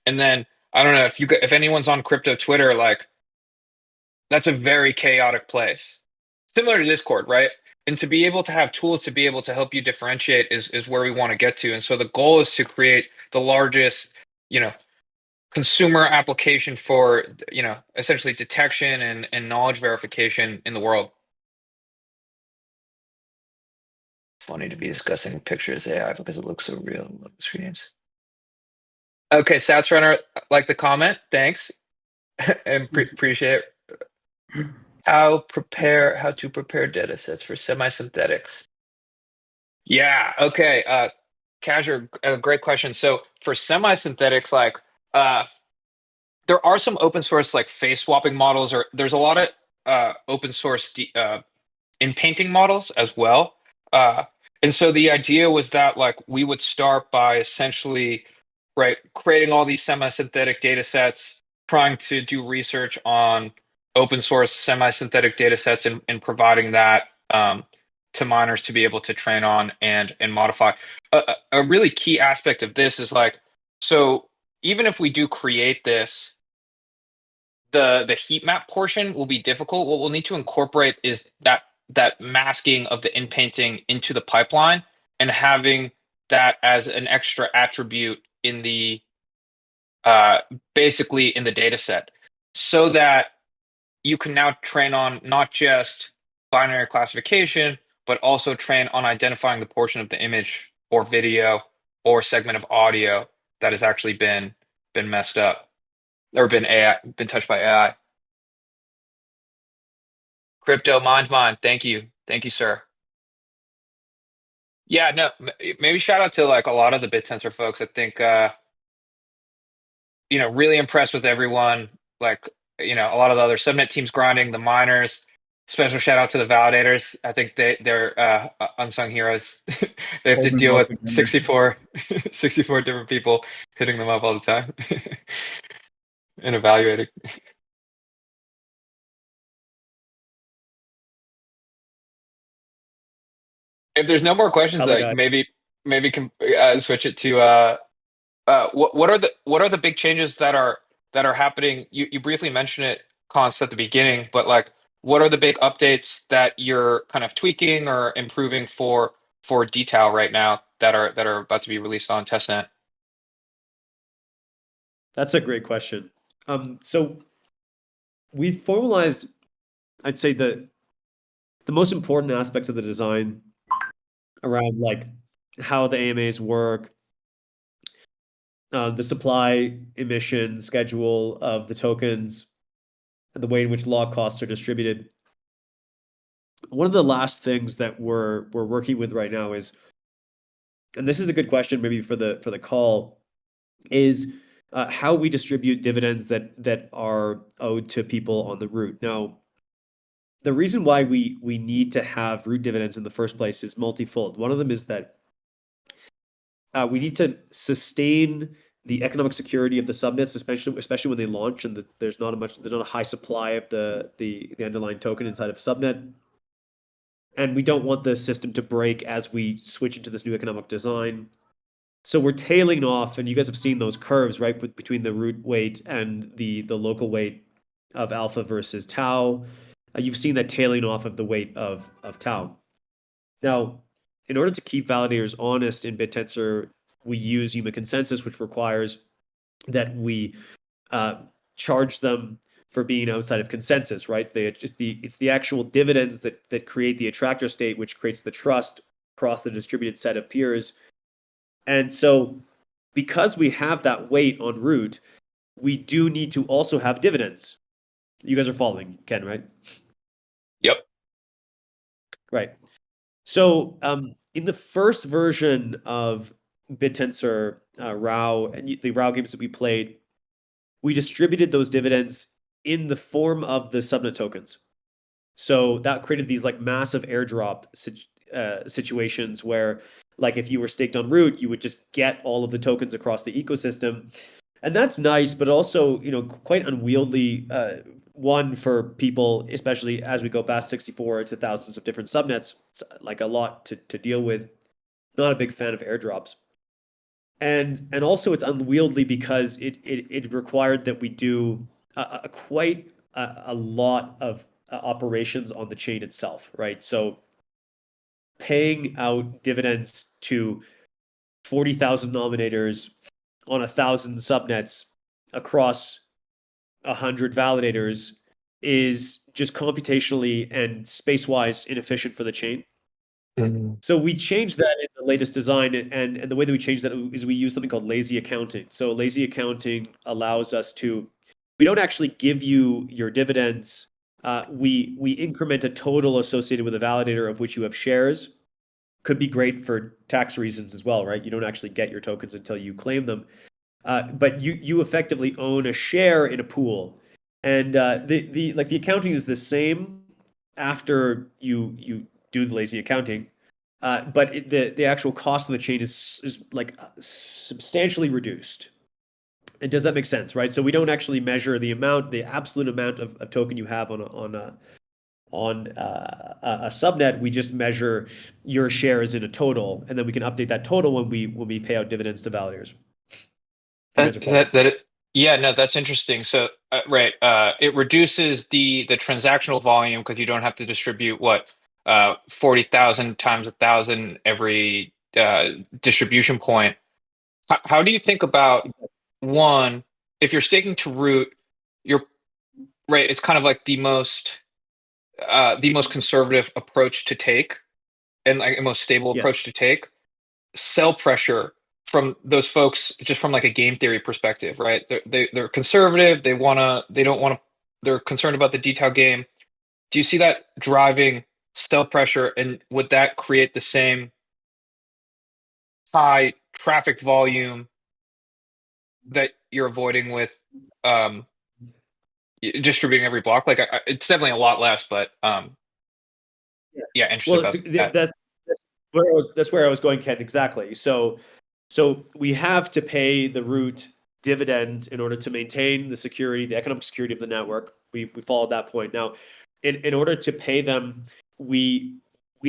And then I don't know if anyone's on crypto Twitter, like that's a very chaotic place. Similar to Discord, right? And to be able to have tools to be able to help you differentiate is where we want to get to. And so the goal is to create the largest, consumer application for, essentially detection and knowledge verification in the world. Funny to be discussing pictures AI because it looks so real. Love the screens. Okay, Sats Runner, like the comment. Thanks. And appreciate it. How to prepare data sets for semi-synthetics. Yeah, okay. Kazure, great question. So for semi-synthetics, like there are some open source like face swapping models, or there's a lot of open source in painting models as well. And so the idea was that like we would start by essentially creating all these semi-synthetic data sets, trying to do research on open source semi-synthetic data sets and providing that to miners to be able to train on and modify. A really key aspect of this is like, so even if we do create this, the heat map portion will be difficult. What we'll need to incorporate is that masking of the in-painting into the pipeline and having that as an extra attribute in the basically in the data set, so that you can now train on not just binary classification, but also train on identifying the portion of the image or video or segment of audio that has actually been messed up or been touched by AI. Crypto mind mine. Thank you, sir. Yeah, no, maybe shout out to like a lot of the BitTensor folks. I think really impressed with everyone. Like a lot of the other subnet teams grinding, the miners. Special shout out to the validators. I think they're unsung heroes. They have to deal with 64 different people hitting them up all the time and evaluating. If there's no more questions, like maybe can switch it to what are the big changes that are happening? You briefly mentioned it, Const, at the beginning, but like, what are the big updates that you're kind of tweaking or improving for detail right now that are about to be released on testnet? That's a great question. So we formalized, I'd say the most important aspects of the design around like how the AMAs work, the supply emission schedule of the tokens, and the way in which log costs are distributed. One of the last things that we're working with right now is, and this is a good question maybe for the call, is how we distribute dividends that are owed to people on the root. Now, the reason why we need to have root dividends in the first place is multifold. One of them is that we need to sustain the economic security of the subnets, especially when they launch and there's not a high supply of the underlying token inside of subnet. And we don't want the system to break as we switch into this new economic design. So we're tailing off, and you guys have seen those curves, right, between the root weight and the local weight of alpha versus tau. You've seen that tailing off of the weight of tau. Now, in order to keep validators honest in BitTensor, we use human consensus, which requires that we charge them for being outside of consensus, right? It's the actual dividends that create the attractor state, which creates the trust across the distributed set of peers. And so because we have that weight on root, we do need to also have dividends. You guys are following, Ken, right? Yep. Right. So in the first version of BitTensor RAW and the RAW games that we played, we distributed those dividends in the form of the subnet tokens. So that created these like massive airdrop situations where, like, if you were staked on root, you would just get all of the tokens across the ecosystem. And that's nice, but also, quite unwieldy one, for people, especially as we go past 64 to thousands of different subnets, it's like a lot to deal with. Not a big fan of airdrops. And also it's unwieldy because it required that we do quite a lot of operations on the chain itself, right? So paying out dividends to 40,000 nominators on 1,000 subnets across 100 validators is just computationally and space-wise inefficient for the chain. So we changed that in the latest design, and the way that we changed that is we use something called lazy accounting. So lazy accounting allows us to, we don't actually give you your dividends. We increment a total associated with a validator of which you have shares. Could be great for tax reasons as well, right? You don't actually get your tokens until you claim them. But you effectively own a share in a pool, and the accounting is the same after you do the lazy accounting, but the actual cost of the chain is like substantially reduced. And does that make sense, right? So we don't actually measure the absolute amount of token you have on a subnet. We just measure your shares in a total, and then we can update that total when we pay out dividends to validators. Yeah, no, that's interesting. So, right, it reduces the transactional volume because you don't have to distribute 40,000 times 1,000 every distribution point. How do you think about, one, if you're staking to root, you're right? It's kind of like the most conservative approach to take, and like the most stable approach to take. Sell pressure from those folks, just from like a game theory perspective, right? They're conservative. They're concerned about the detail game. Do you see that driving sell pressure, and would that create the same high traffic volume that you're avoiding with distributing every block? Like, it's definitely a lot less, but yeah, interested about that. That's where I was going, Ken. Exactly. So we have to pay the root dividend in order to maintain the security, the economic security of the network. We followed that point. Now, in order to pay them, we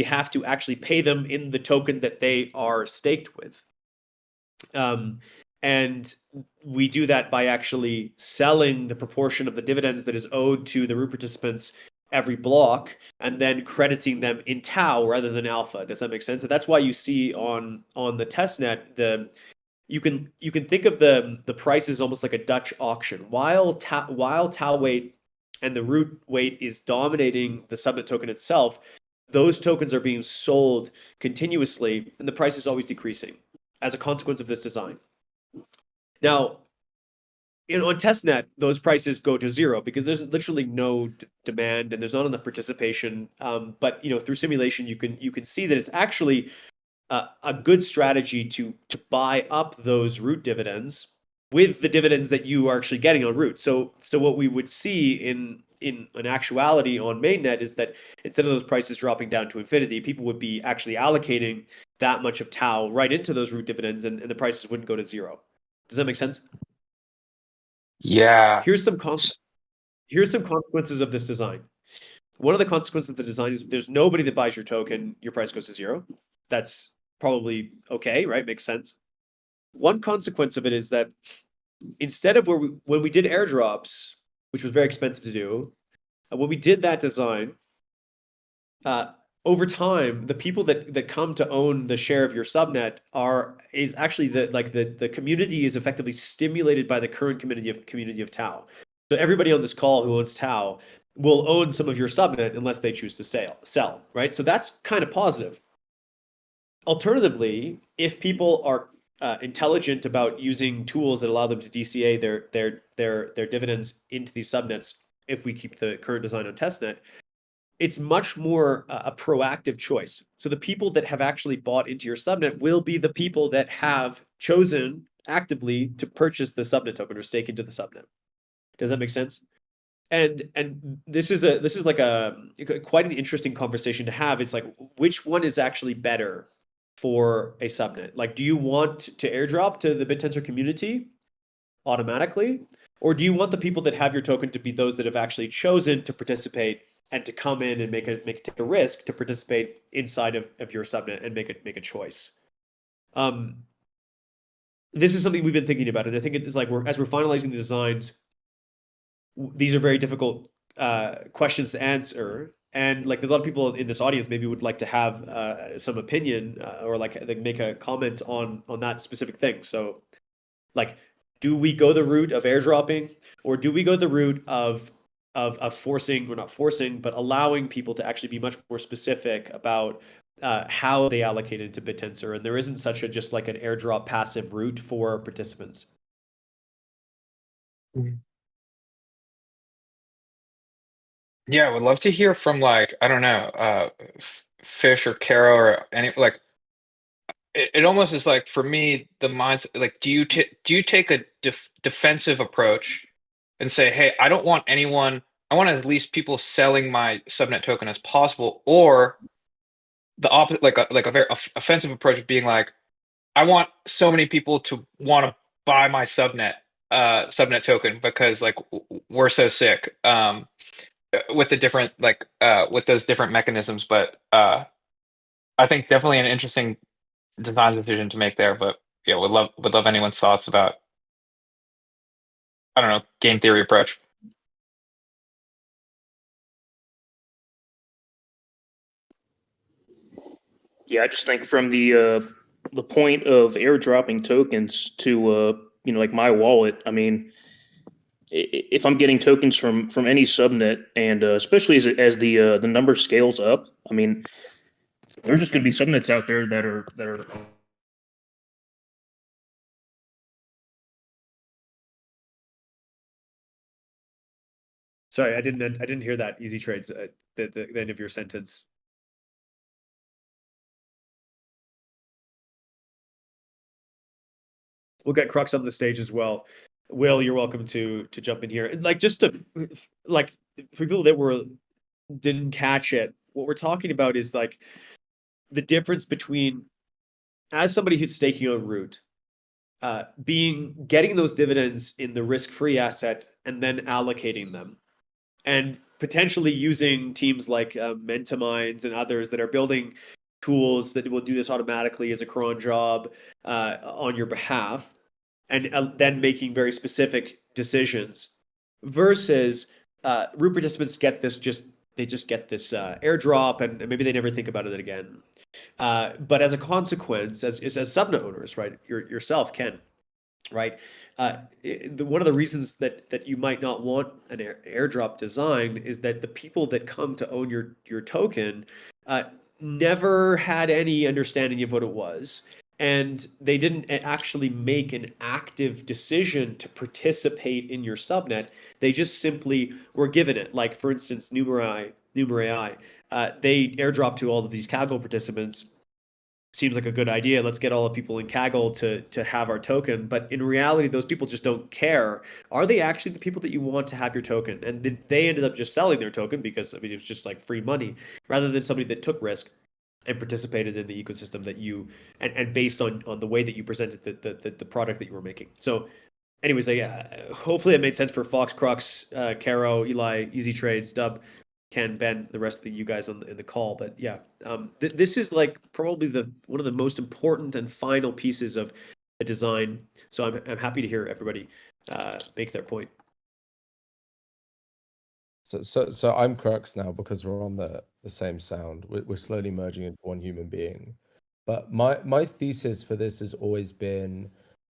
have to actually pay them in the token that they are staked with. And we do that by actually selling the proportion of the dividends that is owed to the root participants every block, and then crediting them in tau rather than alpha. Does that make sense? So that's why you see on the testnet, you can think of the prices almost like a Dutch auction. While tau weight and the root weight is dominating the subnet token itself, those tokens are being sold continuously, and the price is always decreasing as a consequence of this design. Now, on testnet, those prices go to zero because there's literally no demand and there's not enough participation. But through simulation, you can see that it's actually a good strategy to buy up those root dividends with the dividends that you are actually getting on root. So what we would see in an actuality on mainnet is that instead of those prices dropping down to infinity, people would be actually allocating that much of tau right into those root dividends, and the prices wouldn't go to zero. Does that make sense? Yeah. Here's some consequences of this design. One of the consequences of the design is if there's nobody that buys your token, your price goes to zero. That's probably okay, right? Makes sense. One consequence of it is that instead of when we did airdrops, which was very expensive to do, when we did that design, over time, the people that come to own the share of your subnet is actually the community is effectively stimulated by the current community of tau. So everybody on this call who owns tau will own some of your subnet unless they choose to sell, right? So that's kind of positive. Alternatively, if people are intelligent about using tools that allow them to DCA their dividends into these subnets, if we keep the current design on testnet, it's much more a proactive choice. So the people that have actually bought into your subnet will be the people that have chosen actively to purchase the subnet token or stake into the subnet. Does that make sense? And this is like quite an interesting conversation to have. It's like, which one is actually better for a subnet? Like, do you want to airdrop to the BitTensor community automatically, Or do you want the people that have your token to be those that have actually chosen to participate and to come in and take a risk to participate inside of your subnet and make a choice? This is something we've been thinking about, and I think it's like as we're finalizing the designs, these are very difficult questions to answer. And like, there's a lot of people in this audience maybe would like to have some opinion or like make a comment on that specific thing. So, like, do we go the route of airdropping, or do we go the route of forcing, or not forcing, but allowing people to actually be much more specific about how they allocate into BitTensor, and there isn't such a just like an airdrop passive route for participants? Yeah, I would love to hear from, like, I don't know, Fish or Caro or any, like, it almost is like, for me, the mindset, like, do you take a defensive approach and say, hey, I don't want anyone, I want as least people selling my subnet token as possible, or the opposite, like a very offensive approach of being like, I want so many people to want to buy my subnet token because like we're so sick. With the different with those different mechanisms, but I think definitely an interesting design decision to make there. But yeah, would love anyone's thoughts about, I don't know, game theory approach. Yeah, I just think from the point of airdropping tokens to like my wallet. I mean, if I'm getting tokens from any subnet, and especially as the number scales up, I mean, there's just going to be subnets out there that are. Sorry, I didn't hear that. Easy Trades, the end of your sentence. We'll get Crux on the stage as well. Will, you're welcome to jump in here. Like, just to, like, for people that didn't catch it, what we're talking about is like the difference between, as somebody who's staking on Root, getting those dividends in the risk-free asset and then allocating them, and potentially using teams like Mentiminds and others that are building tools that will do this automatically as a cron job on your behalf, and then making very specific decisions, versus root participants get this they just get this airdrop, and maybe they never think about it again. But as a consequence, as subnet owners, right, yourself, Ken, right? One of the reasons that you might not want an airdrop design is that the people that come to own your token never had any understanding of what it was, and they didn't actually make an active decision to participate in your subnet. They just simply were given it. Like, for instance, Numerai, they airdrop to all of these Kaggle participants. Seems like a good idea. Let's get all the people in Kaggle to have our token. But in reality, those people just don't care. Are they actually the people that you want to have your token? And they ended up just selling their token because, I mean, it was just like free money, rather than somebody that took risk and participated in the ecosystem that you, and based on the way that you presented the product that you were making. So anyways, hopefully it made sense for Fox, Crux, Caro, Eli, Easy Trades, Dub, Ken, Ben, the rest of you guys in the call. But yeah, this is like probably one of the most important and final pieces of the design. So I'm happy to hear everybody make their point. So I'm Crux now because we're on the same sound. We're slowly merging into one human being. But my thesis for this has always been,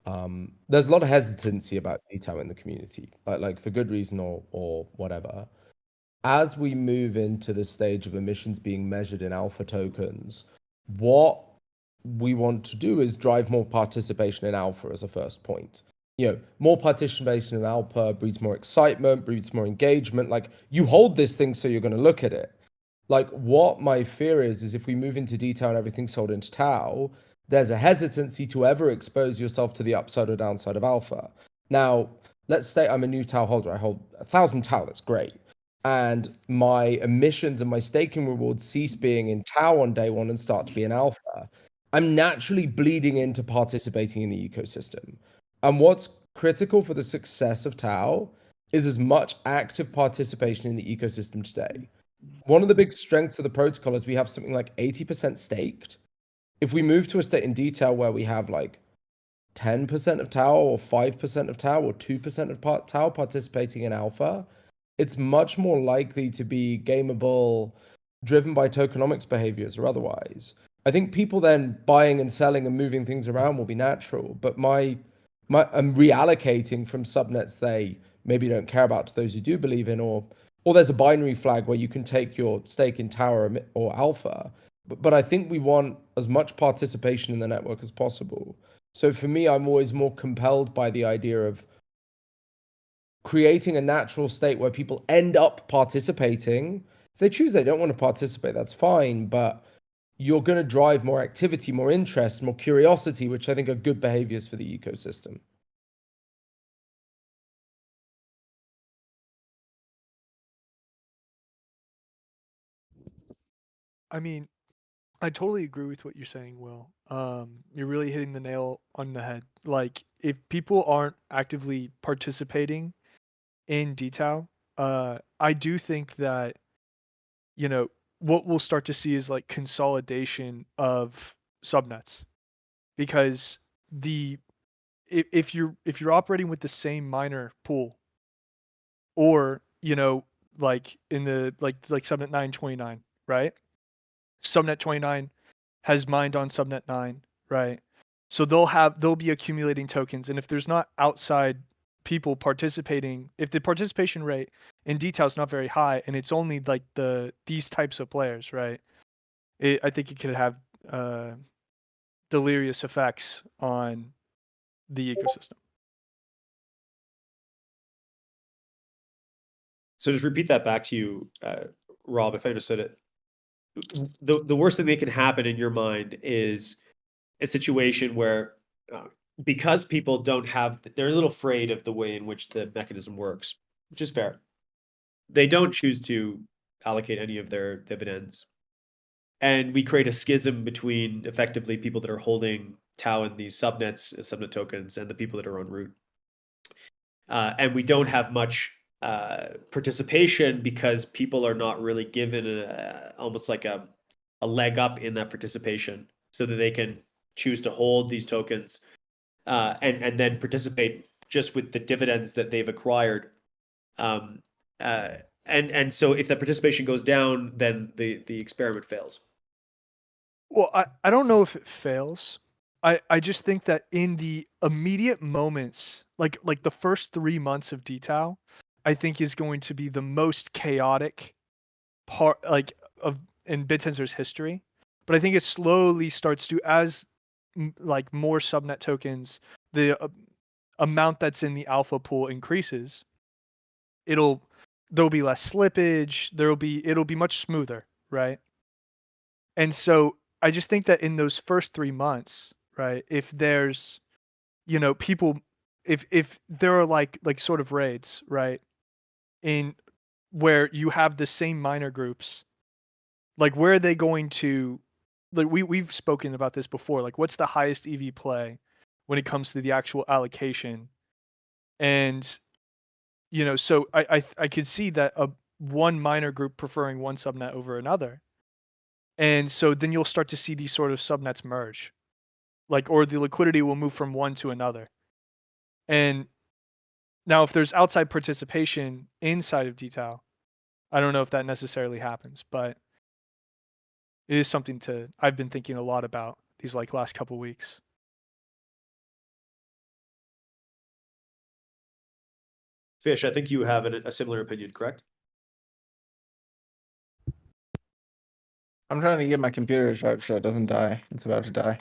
there's a lot of hesitancy about detail in the community, like for good reason or whatever. As we move into the stage of emissions being measured in alpha tokens, what we want to do is drive more participation in alpha as a first point. More participation in alpha breeds more excitement, breeds more engagement. Like, you hold this thing, so you're going to look at it. Like, what my fear is if we move into detail and everything's sold into tau, there's a hesitancy to ever expose yourself to the upside or downside of alpha. Now, let's say I'm a new tau holder. I hold 1,000 tau. That's great. And my emissions and my staking rewards cease being in tau on day one and start to be in alpha. I'm naturally bleeding into participating in the ecosystem. And what's critical for the success of Tau is as much active participation in the ecosystem today. One of the big strengths of the protocol is we have something like 80% staked. If we move to a state in detail where we have like 10% of Tau or 5% of Tau or 2% of Tau participating in alpha, it's much more likely to be gameable, driven by tokenomics behaviors or otherwise. I think people then buying and selling and moving things around will be natural, but I'm reallocating from subnets they maybe don't care about to those you do believe in, or there's a binary flag where you can take your stake in Tower or Alpha. But I think we want as much participation in the network as possible. So for me, I'm always more compelled by the idea of creating a natural state where people end up participating. If they choose they don't want to participate, that's fine, but you're going to drive more activity, more interest, more curiosity, which I think are good behaviors for the ecosystem. I mean, I totally agree with what you're saying, Will. You're really hitting the nail on the head. Like, if people aren't actively participating in detail, I do think that, you know, what we'll start to see is like consolidation of subnets, because if you're operating with the same miner pool, or like in the like subnet 929, right? Subnet 29 has mined on subnet 9, right? So they'll be accumulating tokens, and if there's not outside people participating, if the participation rate in detail is not very high, and it's only like these types of players, right? I think it could have delirious effects on the ecosystem. So just repeat that back to you, Rob, if I understood it. The worst thing that can happen in your mind is a situation where, because people don't have, they're a little afraid of the way in which the mechanism works, which is fair. They don't choose to allocate any of their dividends. And we create a schism between effectively people that are holding Tau in these subnets, subnet tokens, and the people that are on root. And we don't have much participation because people are not really given almost like a leg up in that participation, so that they can choose to hold these tokens and then participate just with the dividends that they've acquired. And so if that participation goes down, then the experiment fails. Well, I don't know if it fails. I just think that in the immediate moments, like the first 3 months of detail, I think is going to be the most chaotic part, like, of in BitTensor's history. But I think it slowly starts to, as like more subnet tokens, the amount that's in the alpha pool increases, there'll be less slippage, it'll be much smoother, right? And so I just think that in those first 3 months, right, if there's, people, if there are like sort of raids, right, in where you have the same minor groups, like, where are they going to, like, we've spoken about this before, like, what's the highest EV play when it comes to the actual allocation? And so I could see that one minor group preferring one subnet over another. And so then you'll start to see these sort of subnets merge, like, or the liquidity will move from one to another. And now, if there's outside participation inside of detail, I don't know if that necessarily happens, but it is something I've been thinking a lot about these like last couple weeks. Fish, I think you have a similar opinion, correct? I'm trying to get my computer to charge so it doesn't die. It's about to die.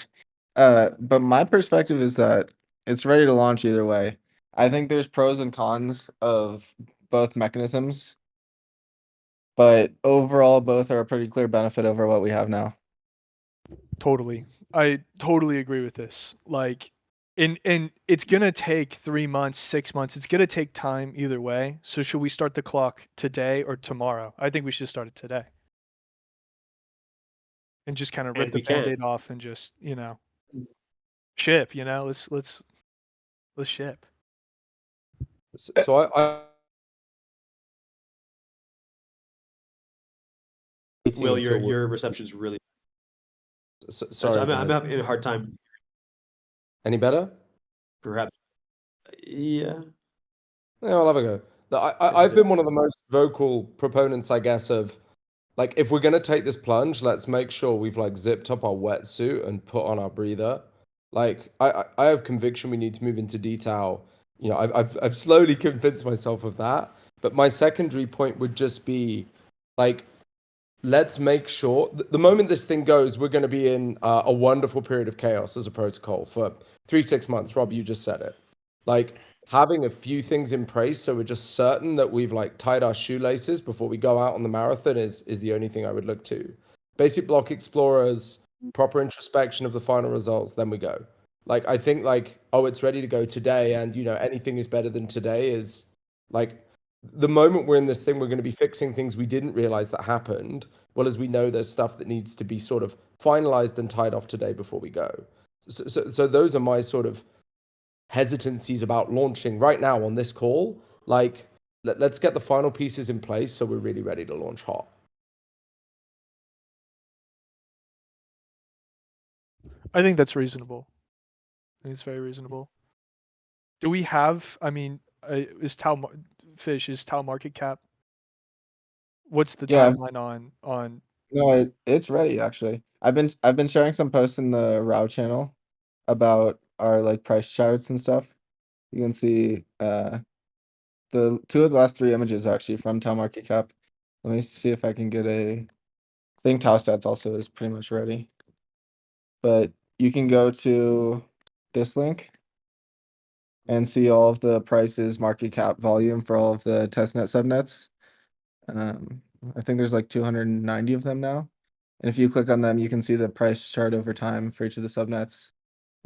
But my perspective is that it's ready to launch either way. I think there's pros and cons of both mechanisms, but overall, both are a pretty clear benefit over what we have now. Totally. I totally agree with this. Like, and it's gonna take 3 months, 6 months. It's gonna take time either way. So should we start the clock today or tomorrow? I think we should start it today. And just kind of rip And the we can. Band-Aid off and just, ship, let's ship. So I Will, until your reception's really. sorry, I'm guys. having a hard time. Any better? Perhaps. Yeah. Yeah, I'll have a go. I've been one of the most vocal proponents, I guess, of like if we're gonna take this plunge, let's make sure we've like zipped up our wetsuit and put on our breather. Like I have conviction we need to move into detail. You know, I've slowly convinced myself of that. But my secondary point would just be like let's make sure the moment this thing goes, we're going to be in a wonderful period of chaos as a protocol for 3-6 months. Rob, you just said it. Like having a few things in place so we're just certain that we've like tied our shoelaces before we go out on the marathon is the only thing I would look to. Basic block explorers, proper introspection of the final results, then we go. Like I think like, oh, it's ready to go today, and you know, anything is better than today is like the moment we're in this thing, we're going to be fixing things we didn't realize that happened. Well, as we know, there's stuff that needs to be sort of finalized and tied off today before we go. So those are my sort of hesitancies about launching right now on this call. Like, let's get the final pieces in place so we're really ready to launch hot. I think that's reasonable. I think it's very reasonable. Do we have? I mean, is Fish is Tau market cap? What's the Yeah. timeline on? No, it's ready actually. I've been sharing some posts in the RAW channel about our like price charts and stuff. You can see the two of the last three images are actually from Tau market cap. Let me see if I can get I think Tau stats also is pretty much ready. But you can go to this link and see all of the prices, market cap, volume for all of the testnet subnets. I think there's like 290 of them now. And if you click on them, you can see the price chart over time for each of the subnets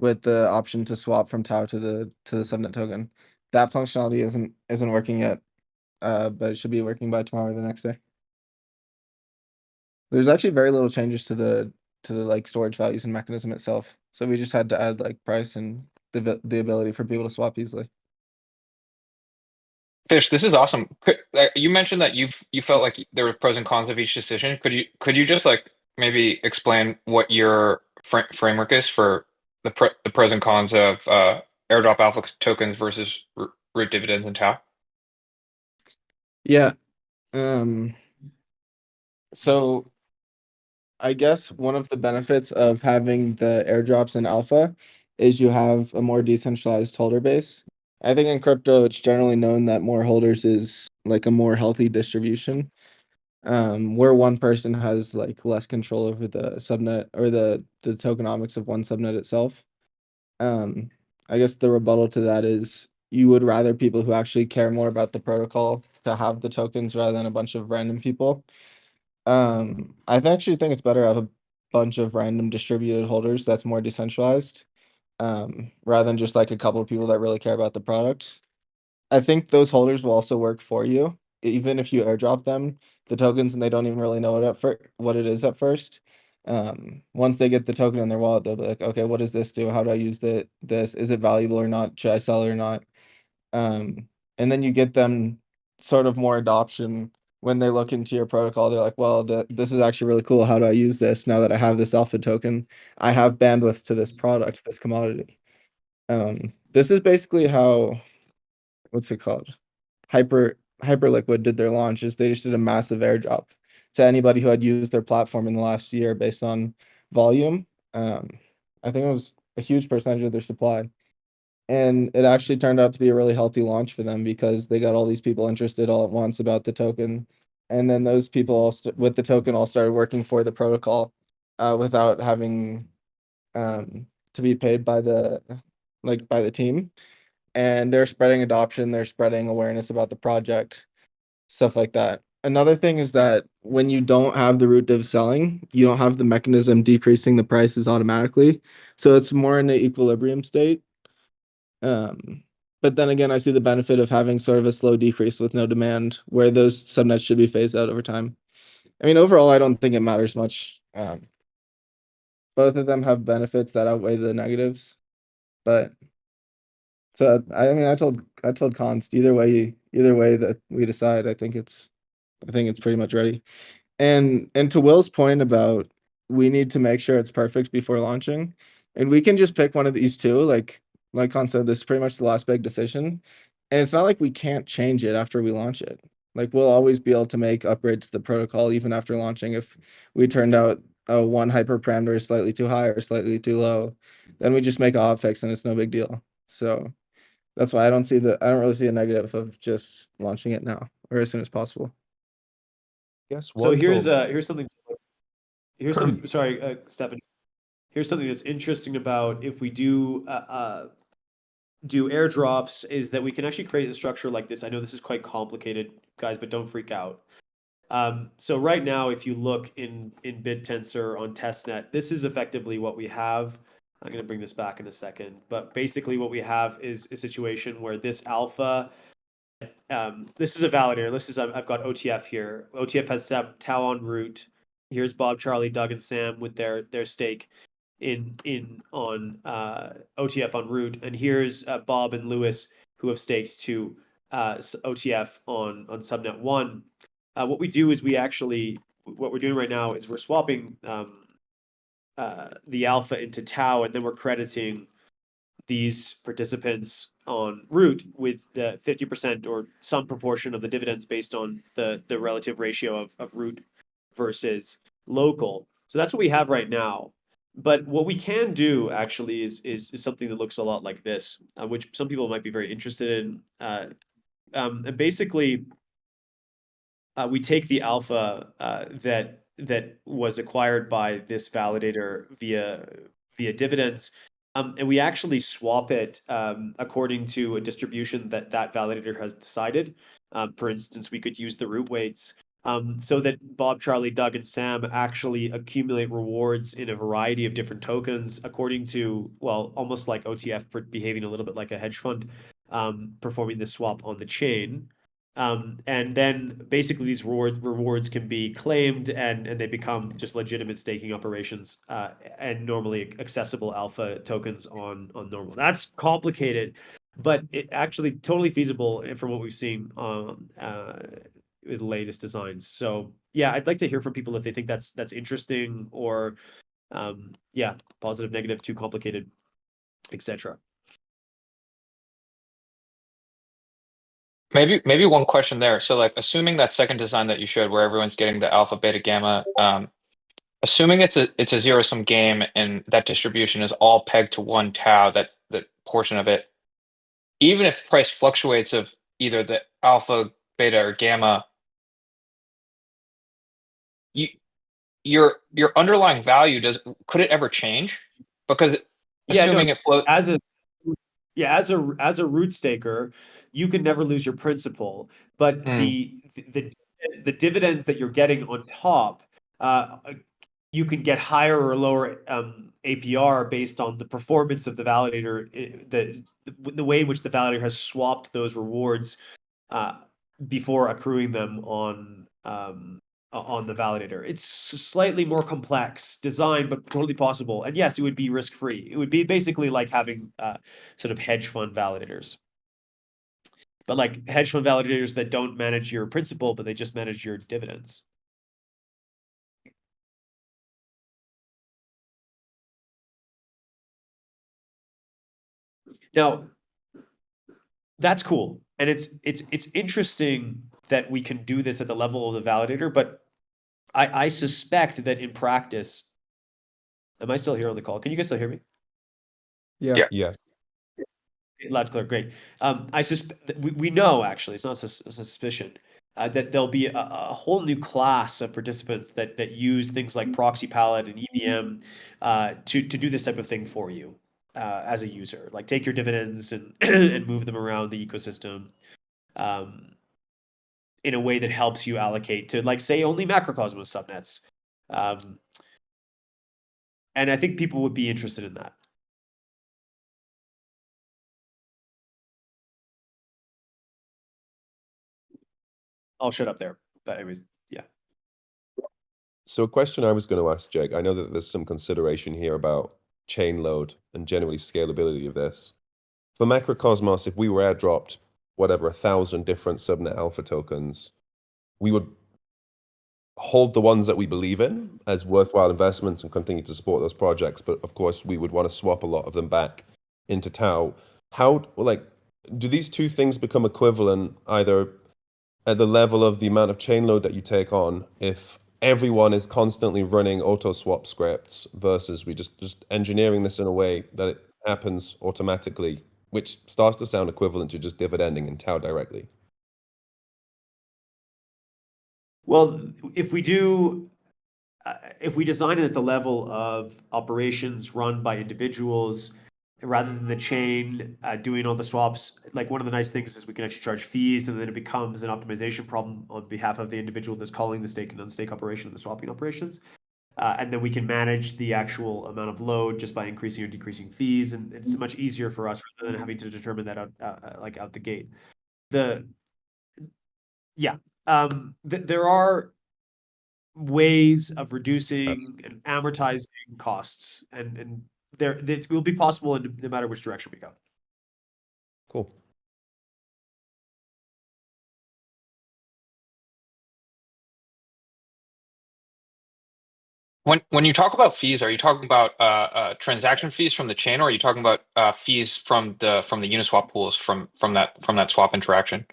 with the option to swap from Tau to the subnet token. That functionality isn't working yet, but it should be working by tomorrow or the next day. There's actually very little changes to the like storage values and mechanism itself. So we just had to add like price and the ability for people to swap easily. Fish, this is awesome. You mentioned that you felt like there were pros and cons of each decision. Could you just like maybe explain what your framework is for the pros and cons of airdrop alpha tokens versus root dividends and Tau? Yeah. So I guess one of the benefits of having the airdrops in alpha is you have a more decentralized holder base. I think in crypto, it's generally known that more holders is like a more healthy distribution. Where one person has like less control over the subnet or the tokenomics of one subnet itself. I guess the rebuttal to that is you would rather people who actually care more about the protocol to have the tokens rather than a bunch of random people. Actually think it's better to have a bunch of random distributed holders that's more decentralized, rather than just like a couple of people that really care about the product. I think those holders will also work for you, even if you airdrop them the tokens and they don't even really know what it is at first. Once they get the token in their wallet, they'll be like, okay, what does this do? How do I use this? Is it valuable or not? Should I sell it or not? And then you get them sort of more adoption when they look into your protocol. They're like, well, this is actually really cool. How do I use this now that I have this alpha token? I have bandwidth to this product, this commodity. This is basically how, what's it called? Hyperliquid did their launch. Is they just did a massive airdrop to anybody who had used their platform in the last year based on volume. I think it was a huge percentage of their supply. And it actually turned out to be a really healthy launch for them because they got all these people interested all at once about the token. And then those people all with the token all started working for the protocol without having to be paid by the team. And they're spreading adoption, they're spreading awareness about the project, stuff like that. Another thing is that when you don't have the root div selling, you don't have the mechanism decreasing the prices automatically. So it's more in an equilibrium state. But then again, I see the benefit of having sort of a slow decrease with no demand, where those subnets should be phased out over time. I mean, overall, I don't think it matters much. Both of them have benefits that outweigh the negatives, but So I mean, I told Cons either way that we decide, I think it's pretty much ready. And to Will's point about we need to make sure it's perfect before launching, and we can just pick one of these two. Like Con said, this is pretty much the last big decision, and it's not like we can't change it after we launch it. Like we'll always be able to make upgrades to the protocol even after launching if we turned out one hyperparameter is slightly too high or slightly too low, then we just make a hotfix and it's no big deal. So that's why I don't really see a negative of just launching it now or as soon as possible. Yes. So One here's thought. something. Sorry, Stephanie. Here's something that's interesting about if we do airdrops is that we can actually create a structure like this. I know this is quite complicated, guys, but don't freak out. So right now, if you look in BitTensor on testnet, this is effectively what we have. I'm going to bring this back in a second, but basically what we have is a situation where this alpha, this is a validator. I've got OTF here. OTF has Seb, Tau on root. Here's Bob, Charlie, Doug, and Sam with their stake on OTF on root, and here's Bob and Lewis who have staked to OTF on subnet 1. What we do is what we're doing right now is we're swapping the alpha into tau, and then we're crediting these participants on root with the 50% or some proportion of the dividends based on the relative ratio of root versus local. So that's what we have right now. But what we can do actually is something that looks a lot like this, which some people might be very interested in. And basically, we take the alpha that was acquired by this validator via dividends, and we actually swap it according to a distribution that validator has decided. For instance, we could use the root weights so that Bob, Charlie, Doug, and Sam actually accumulate rewards in a variety of different tokens according to, well, almost like OTF behaving a little bit like a hedge fund, performing the swap on the chain. And then basically these rewards can be claimed and they become just legitimate staking operations and normally accessible alpha tokens on normal. That's complicated, but it actually totally feasible from what we've seen with the latest designs. So yeah, I'd like to hear from people if they think that's interesting or yeah, positive, negative, too complicated, etc. Maybe one question there. So like assuming that second design that you showed where everyone's getting the alpha, beta, gamma, assuming it's a zero-sum game and that distribution is all pegged to one tau, that portion of it, even if price fluctuates of either the alpha, beta, or gamma, your underlying value could it ever change? Because assuming it floats as a root staker, you can never lose your principal, but the dividends that you're getting on top, you can get higher or lower APR based on the performance of the validator, the way in which the validator has swapped those rewards before accruing them on the validator. It's slightly more complex design, but totally possible. And yes, it would be risk-free. It would be basically like having sort of hedge fund validators. But like hedge fund validators that don't manage your principal, but they just manage your dividends. Now, that's cool. And it's interesting that we can do this at the level of the validator, but I suspect that in practice, am I still here on the call? Can you guys still hear me? Yeah. Yes. Loud, clear, great. We know actually, it's not a suspicion that there'll be a whole new class of participants that use things like proxy palette and EVM to do this type of thing for you as a user. Like take your dividends and and move them around the ecosystem in a way that helps you allocate to, like, say, only macrocosmos subnets. And I think people would be interested in that. I'll shut up there. But anyways, yeah. So a question I was going to ask, Jake, I know that there's some consideration here about chain load and generally scalability of this. for Macrocosmos, if we were airdropped whatever 1,000 different subnet alpha tokens, we would hold the ones that we believe in as worthwhile investments and continue to support those projects. But of course, we would want to swap a lot of them back into Tau. How, like, do these two things become equivalent either at the level of the amount of chain load that you take on if everyone is constantly running auto swap scripts versus we just engineering this in a way that it happens automatically, which starts to sound equivalent to just dividending in Tau directly? Well, if we do, if we design it at the level of operations run by individuals rather than the chain doing all the swaps, like one of the nice things is we can actually charge fees, and then it becomes an optimization problem on behalf of the individual that's calling the stake and unstake operation and the swapping operations. And then we can manage the actual amount of load just by increasing or decreasing fees, and it's much easier for us rather than having to determine that out the gate. There are ways of reducing and amortizing costs, and it will be possible no matter which direction we go. Cool. When you talk about fees, are you talking about transaction fees from the chain, or are you talking about fees from the Uniswap pools from that swap interaction?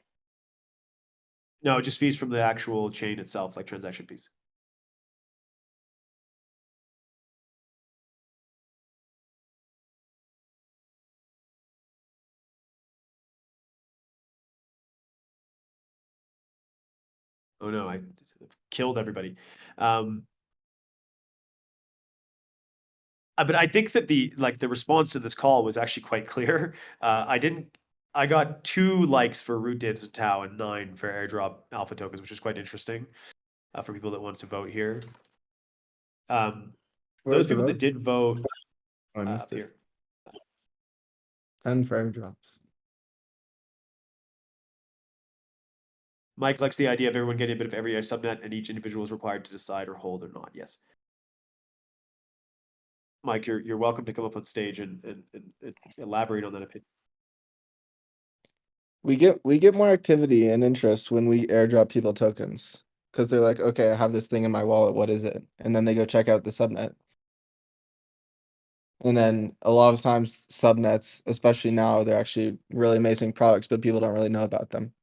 No, just fees from the actual chain itself, like transaction fees. Oh no, I killed everybody. But I think that the response to this call was actually quite clear. I got 2 likes for root divs and Tau and 9 for airdrop alpha tokens, which is quite interesting for people that want to vote here. Those people that did vote I missed up it. here. 10 for airdrops. Mike likes the idea of everyone getting a bit of every subnet, and each individual is required to decide or hold or not. Yes. Mike, you're welcome to come up on stage and elaborate on that opinion. We get more activity and interest when we airdrop people tokens because they're like, okay, I have this thing in my wallet. What is it? And then they go check out the subnet. And then a lot of times subnets, especially now, they're actually really amazing products, but people don't really know about them.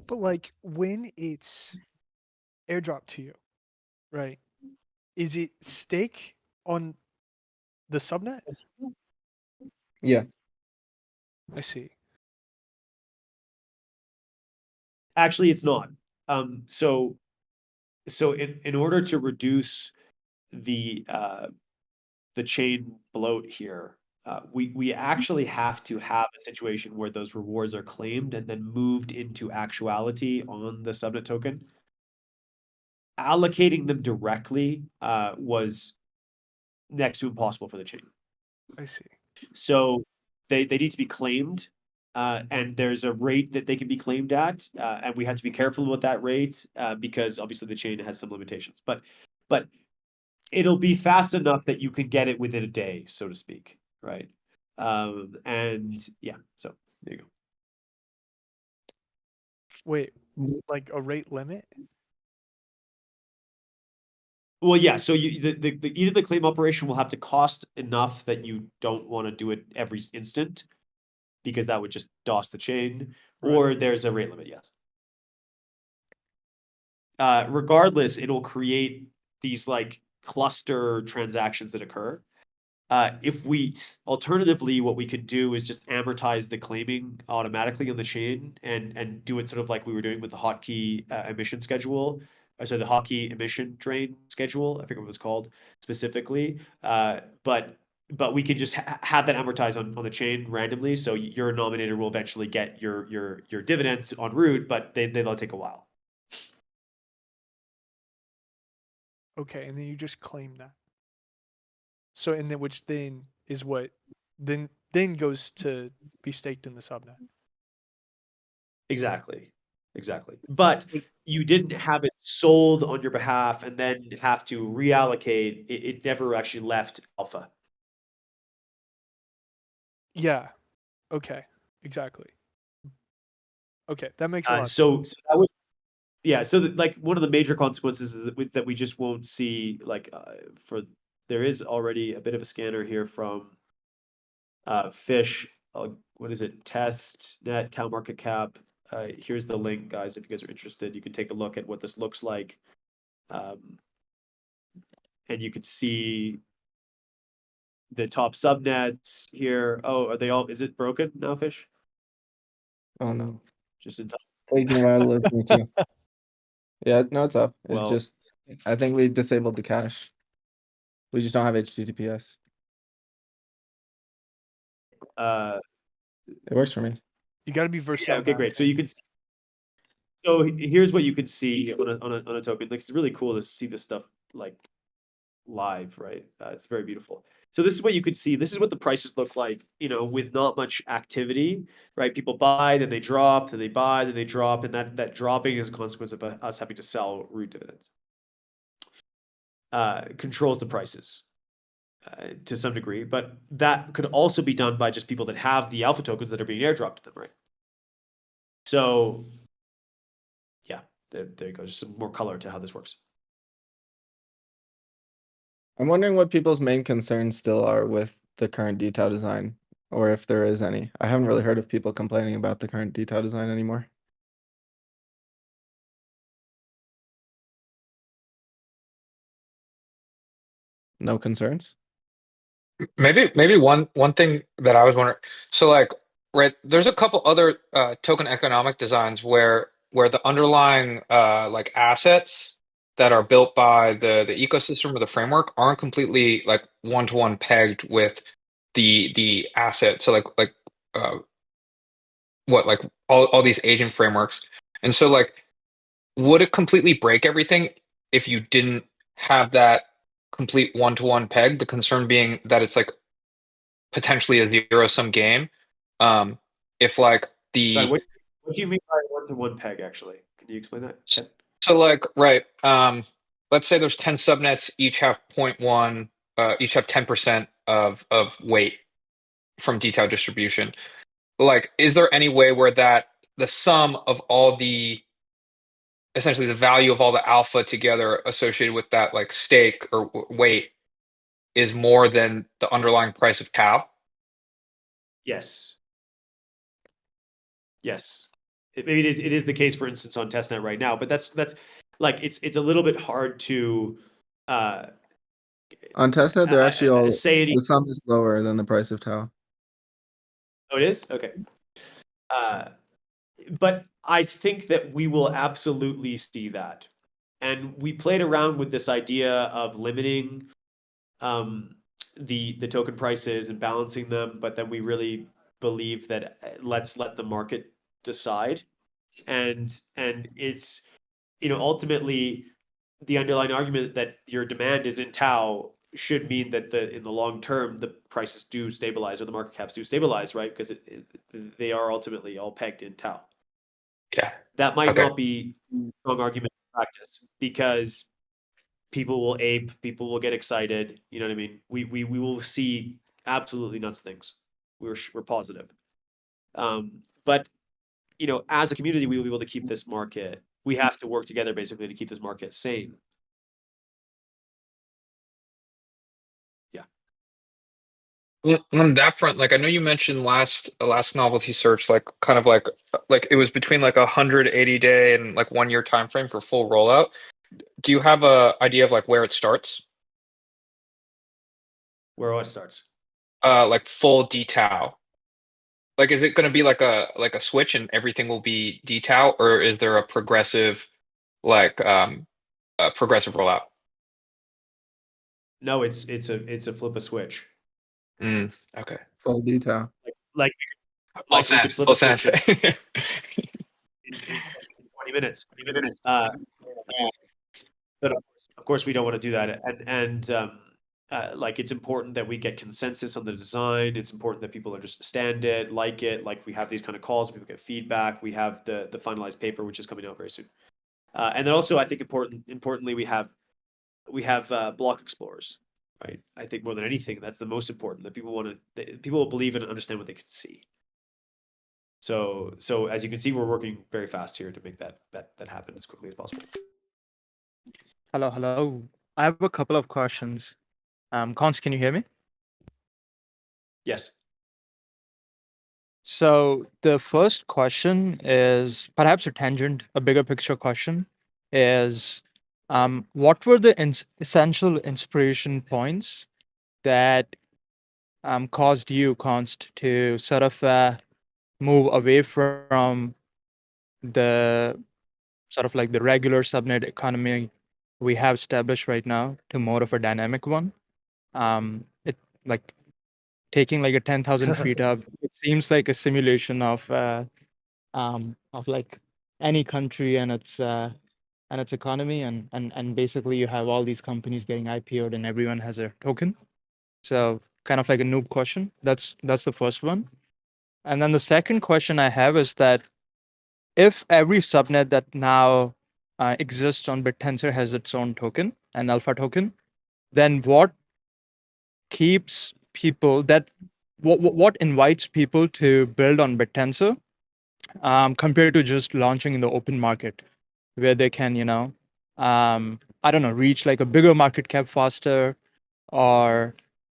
But like when it's airdrop to you, right? Is it stake on the subnet? Yeah. I see. Actually, it's not. So in order to reduce the chain bloat here, we actually have to have a situation where those rewards are claimed and then moved into actuality on the subnet token. Allocating them directly was next to impossible for the chain. I see. So they need to be claimed, and there's a rate that they can be claimed at, and we have to be careful about that rate because obviously the chain has some limitations. But it'll be fast enough that you can get it within a day, so to speak, right? And yeah, so there you go. Wait, like a rate limit? Well, yeah. So either the claim operation will have to cost enough that you don't want to do it every instant, because that would just DOS the chain, or there's a rate limit. Yes. Regardless, it'll create these like cluster transactions that occur. Alternatively, what we could do is just amortize the claiming automatically on the chain and do it sort of like we were doing with the hotkey emission schedule. So the hotkey emission drain schedule, I forget what it was called specifically. But we can just have that amortize on the chain randomly. So your nominator will eventually get your dividends en route, but they'll take a while. Okay, and then you just claim that. So and then which then is what then goes to be staked in the subnet. Exactly. Exactly. But you didn't have it sold on your behalf and then have to reallocate. It never actually left alpha. Yeah. Okay. Exactly. Okay, that makes a lot of sense. So that would, yeah. So like one of the major consequences is that we just won't see like there is already a bit of a scanner here from Fish. What is it? Test net town market cap. Here's the link, guys. If you guys are interested, you can take a look at what this looks like. And you can see the top subnets here. Oh, are they all, is it broken now, Fish? Oh no. Just in time. Taking a while to load for me too. Yeah, no, it's up. It Well- just I think we disabled the cache. We just don't have HTTPS. It works for me. You got to be versatile. Yeah, okay, great. So you can see, so here's what you could see on a token. Like, it's really cool to see this stuff like live, right? It's very beautiful. So this is what you could see. This is what the prices look like, with not much activity, right? People buy, then they drop, then they buy, then they drop, and that dropping is a consequence of us having to sell root dividends. Controls the prices to some degree, but that could also be done by just people that have the alpha tokens that are being airdropped to them, right? So, yeah, there you go. Just some more color to how this works. I'm wondering what people's main concerns still are with the current detail design, or if there is any. I haven't really heard of people complaining about the current detail design anymore. No concerns? Maybe one thing that I was wondering. So like, right, there's a couple other token economic designs where the underlying like assets that are built by the ecosystem or the framework aren't completely like one-to-one pegged with the asset. So like what, like all these agent frameworks. And so like, would it completely break everything if you didn't have that complete one-to-one peg? The concern being that it's like potentially a zero-sum game. If like Sorry, the what do you mean by one-to-one peg, actually? Can you explain that, Ken? so like right, let's say there's 10 subnets, each have 0.1, each have 10% of weight from detailed distribution. Like, is there any way where that the sum of all the essentially the value of all the alpha together associated with that like stake or weight is more than the underlying price of tau? Yes. Yes. Maybe it is the case, for instance, on testnet right now, but that's like it's a little bit hard to On testnet, they're actually all say it. the sum is lower than the price of tau. Oh, it is? Okay. But I think that we will absolutely see that. And we played around with this idea of limiting the token prices and balancing them, but then we really believe that let's let the market decide. And it's, ultimately the underlying argument that your demand is in tau should mean that in the long term the prices do stabilize or the market caps do stabilize, right? Because they are ultimately all pegged in tau. Yeah. That might Okay. not be a strong argument in practice because people will ape, people will get excited. You know what I mean? We will see absolutely nuts things. We're positive. But as a community, we will be able to keep this market. We have to work together basically to keep this market sane. On that front, like I know you mentioned last novelty search, like kind of like it was between like 180-day and like 1 year time frame for full rollout. Do you have a idea of like where it starts? Where it starts? Like full detail. Like, is it going to be like a switch and everything will be detail, or is there a progressive progressive rollout? No, it's a flip a switch. Okay. Full detail. Like Full we send. could flip Full a switch send. in 20 minutes. But of course we don't want to do that. And like it's important that we get consensus on the design. It's important that people understand it, like it. Like we have these kind of calls, people get feedback. We have the finalized paper, which is coming out very soon. And then also, I think importantly, we have block explorers, right? I think more than anything, that's the most important. That people will believe in and understand what they can see. So as you can see, we're working very fast here to make that happen as quickly as possible. Hello. I have a couple of questions. Cons, can you hear me? Yes. So the first question is perhaps a tangent, a bigger picture question is, what were the essential inspiration points that caused you, Const, to sort of move away from the sort of like the regular subnet economy we have established right now to more of a dynamic one? It like taking like a 10,000 feet up, it seems like a simulation of like any country and its economy, and basically you have all these companies getting IPO'd and everyone has a token. So kind of like a noob question. That's the first one. And then the second question I have is that if every subnet that now exists on BitTensor has its own token, an alpha token, then what keeps people that what invites people to build on BitTensor compared to just launching in the open market where they can, I don't know, reach like a bigger market cap faster, or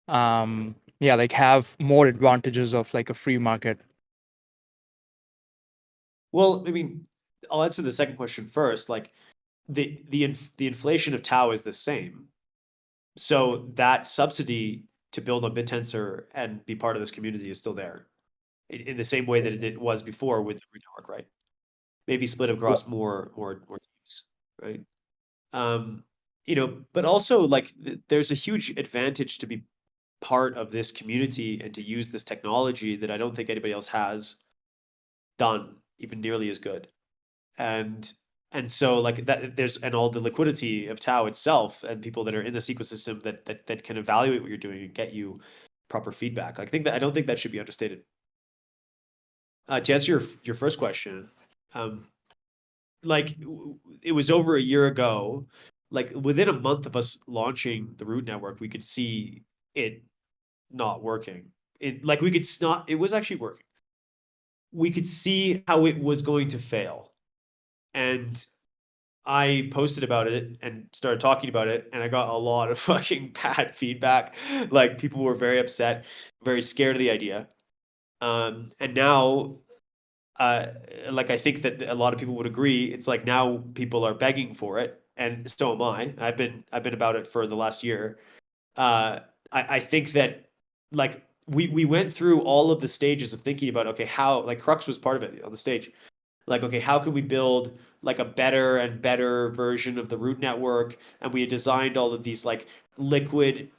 like have more advantages of like a free market. Well, I mean, I'll answer the second question first. Like the inflation of tau is the same. So that subsidy to build on BitTensor and be part of this community is still there, in the same way that it was before with the root network, right? Maybe split across more teams, right? But also like there's a huge advantage to be part of this community and to use this technology that I don't think anybody else has done even nearly as good. And so like that there's and all the liquidity of tau itself and people that are in this ecosystem that can evaluate what you're doing and get you proper feedback. Like, I don't think that should be understated. To answer your first question, like it was over a year ago, like within a month of us launching the root network, we could see it not working. It was actually working. We could see how it was going to fail. And I posted about it and started talking about it, and I got a lot of fucking bad feedback. Like people were very upset, very scared of the idea. And now, like I think that a lot of people would agree, it's like now people are begging for it, and so am I. I've been about it for the last year. I think that like we went through all of the stages of thinking about, okay, how, like Crux was part of it on the stage. Like, okay, how can we build like a better and better version of the root network? And we had designed all of these like liquid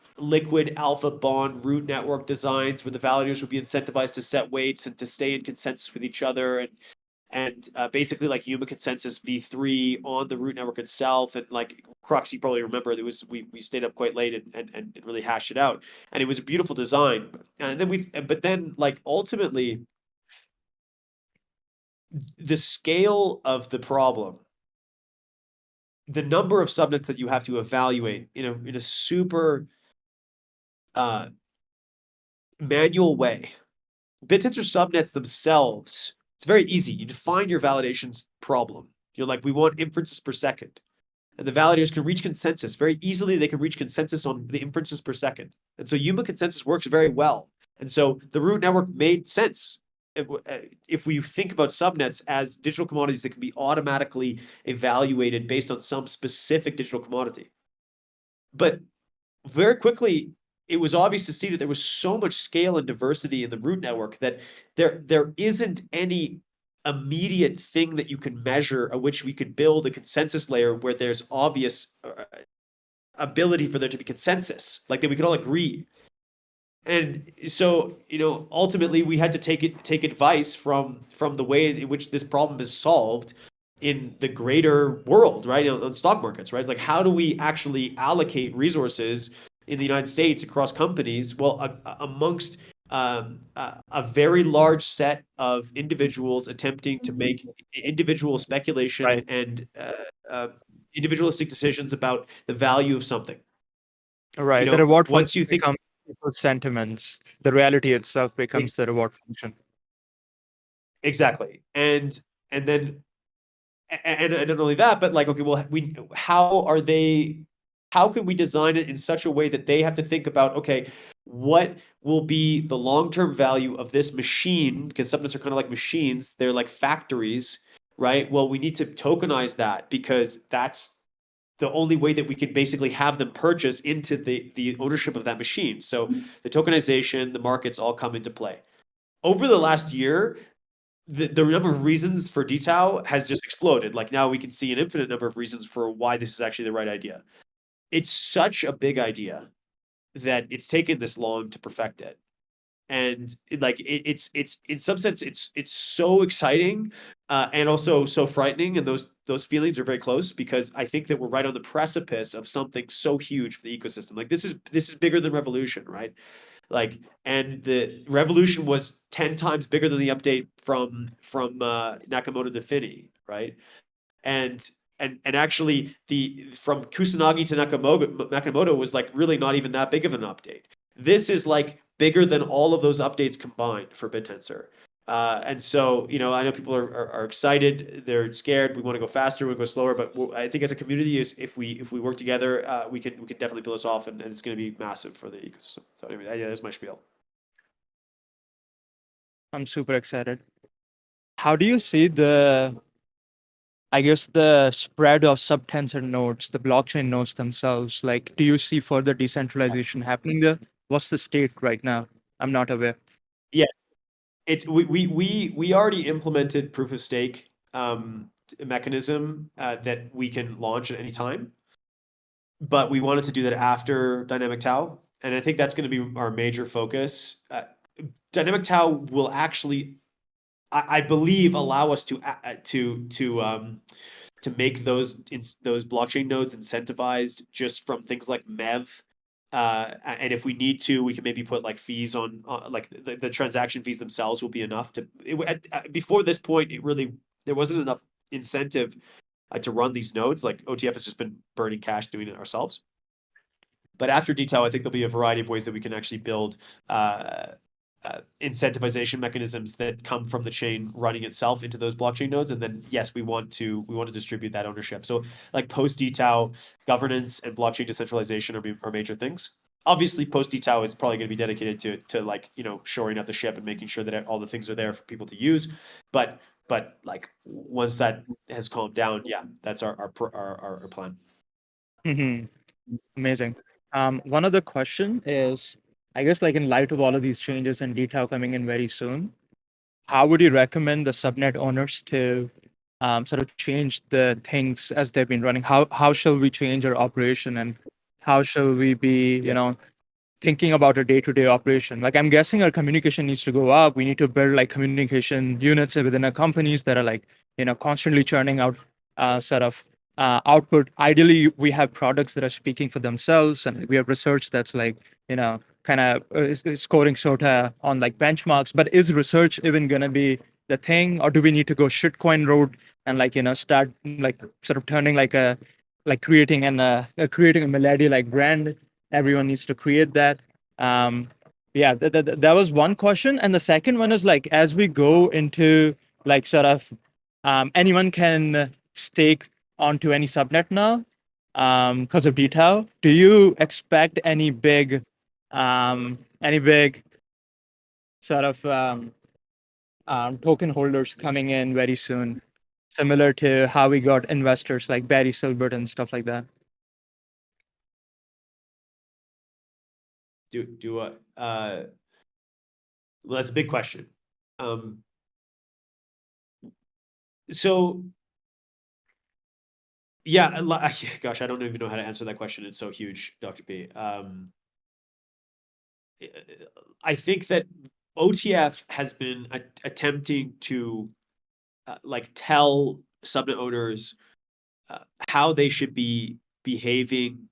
alpha bond root network designs where the validators would be incentivized to set weights and to stay in consensus with each other, and basically like Yuma consensus v3 on the root network itself. And like Crux, you probably remember, we stayed up quite late and really hashed it out, and it was a beautiful design. And then but then like ultimately the scale of the problem, the number of subnets that you have to evaluate in a super manual way. BitTensor subnets themselves, it's very easy. You define your validations problem. You're like, we want inferences per second. And the validators can reach consensus very easily. They can reach consensus on the inferences per second. And so Yuma consensus works very well. And so the root network made sense. If we think about subnets as digital commodities that can be automatically evaluated based on some specific digital commodity. But very quickly, it was obvious to see that there was so much scale and diversity in the root network that there isn't any immediate thing that you can measure at which we could build a consensus layer where there's obvious ability for there to be consensus, like that we could all agree. And so, ultimately we had to take advice from the way in which this problem is solved in the greater world, right? On stock markets, right? It's like, how do we actually allocate resources in the United States across companies, well, amongst a very large set of individuals attempting to make individual speculation Right. and individualistic decisions about the value of something. Right. You The know, reward once function you think becomes people's sentiments. The reality itself becomes the reward function. exactly, and then and not only that, but like, okay, well, how can we design it in such a way that they have to think about, okay, what will be the long-term value of this machine? Because subnets are kind of like machines, they're like factories, right? Well, we need to tokenize that because that's the only way that we can basically have them purchase into the ownership of that machine. So the tokenization, the markets all come into play. Over the last year, the number of reasons for DTAO has just exploded. Like now we can see an infinite number of reasons for why this is actually the right idea. It's such a big idea that it's taken this long to perfect it. And it's in some sense it's so exciting and also so frightening, and those feelings are very close because I think that we're right on the precipice of something so huge for the ecosystem. Like this is bigger than Revolution, right? Like, and the Revolution was 10 times bigger than the update from Nakamoto to Finney, right? And and actually the from Kusanagi to Nakamoto was like really not even that big of an update. This is like bigger than all of those updates combined for BitTensor. And so, you know, I know people are excited, they're scared, we want to go faster, we go slower, but I think as a community, is if we work together, we can definitely pull this off, and it's going to be massive for the ecosystem. So anyway, yeah, that's my spiel. I'm super excited. How do you see I guess the spread of subtensor nodes, the blockchain nodes themselves? Like, do you see further decentralization happening there? What's the state right now? I'm not aware. Yeah, it's we already implemented proof of stake mechanism that we can launch at any time, but we wanted to do that after Dynamic Tau, and I think that's going to be our major focus. Dynamic Tau will actually, I believe, allow us to make those blockchain nodes incentivized just from things like MEV. And if we need to, we can maybe put like fees on like the transaction fees themselves will be enough to. Before this point, there wasn't enough incentive to run these nodes. Like OTF has just been burning cash doing it ourselves. But after detail, I think there'll be a variety of ways that we can actually build incentivization mechanisms that come from the chain running itself into those blockchain nodes. And then, yes, we want to distribute that ownership. So like post DTAO, governance and blockchain decentralization are major things. Obviously, post DTAO is probably going to be dedicated to like, you know, shoring up the ship and making sure that all the things are there for people to use. But like once that has calmed down, yeah, that's our plan. Mm-hmm. Amazing. One other question is, I guess, like in light of all of these changes and detail coming in very soon, how would you recommend the subnet owners to sort of change the things as they've been running? How shall we change our operation, and how shall we be, you know, thinking about a day-to-day operation? Like, I'm guessing our communication needs to go up. We need to build like communication units within our companies that are like, you know, constantly churning out sort of output. Ideally, we have products that are speaking for themselves, and we have research that's like, you know, kind of is scoring SOTA on like benchmarks. But is research even going to be the thing, or do we need to go shitcoin route and like, you know, start like sort of turning like creating creating a Milady like brand? Everyone needs to create that. Yeah, that was one question. And the second one is like, as we go into like sort of anyone can stake onto any subnet now because of detail. Do you expect any big sort of token holders coming in very soon, similar to how we got investors like Barry Silbert and stuff like that? Well, that's a big question. So yeah, gosh, I don't even know how to answer that question. It's so huge, Dr. P. I think that OTF has been attempting to like tell subnet owners how they should be behaving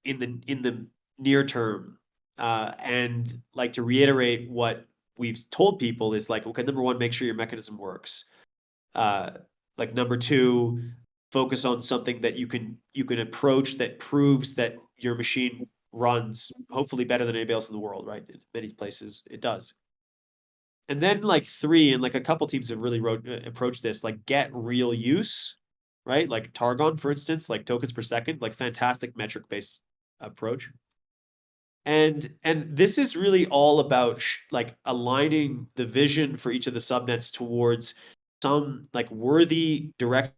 in the near term. And like to reiterate what we've told people is like, okay, number one, make sure your mechanism works. Like number two, focus on something that you can approach that proves that your machine runs hopefully better than anybody else in the world, right? In many places it does. And then like three, and like a couple teams have really approached this, like get real use, right? Like Targon, for instance, like tokens per second, like fantastic metric based approach. And this is really all about like aligning the vision for each of the subnets towards some like worthy direct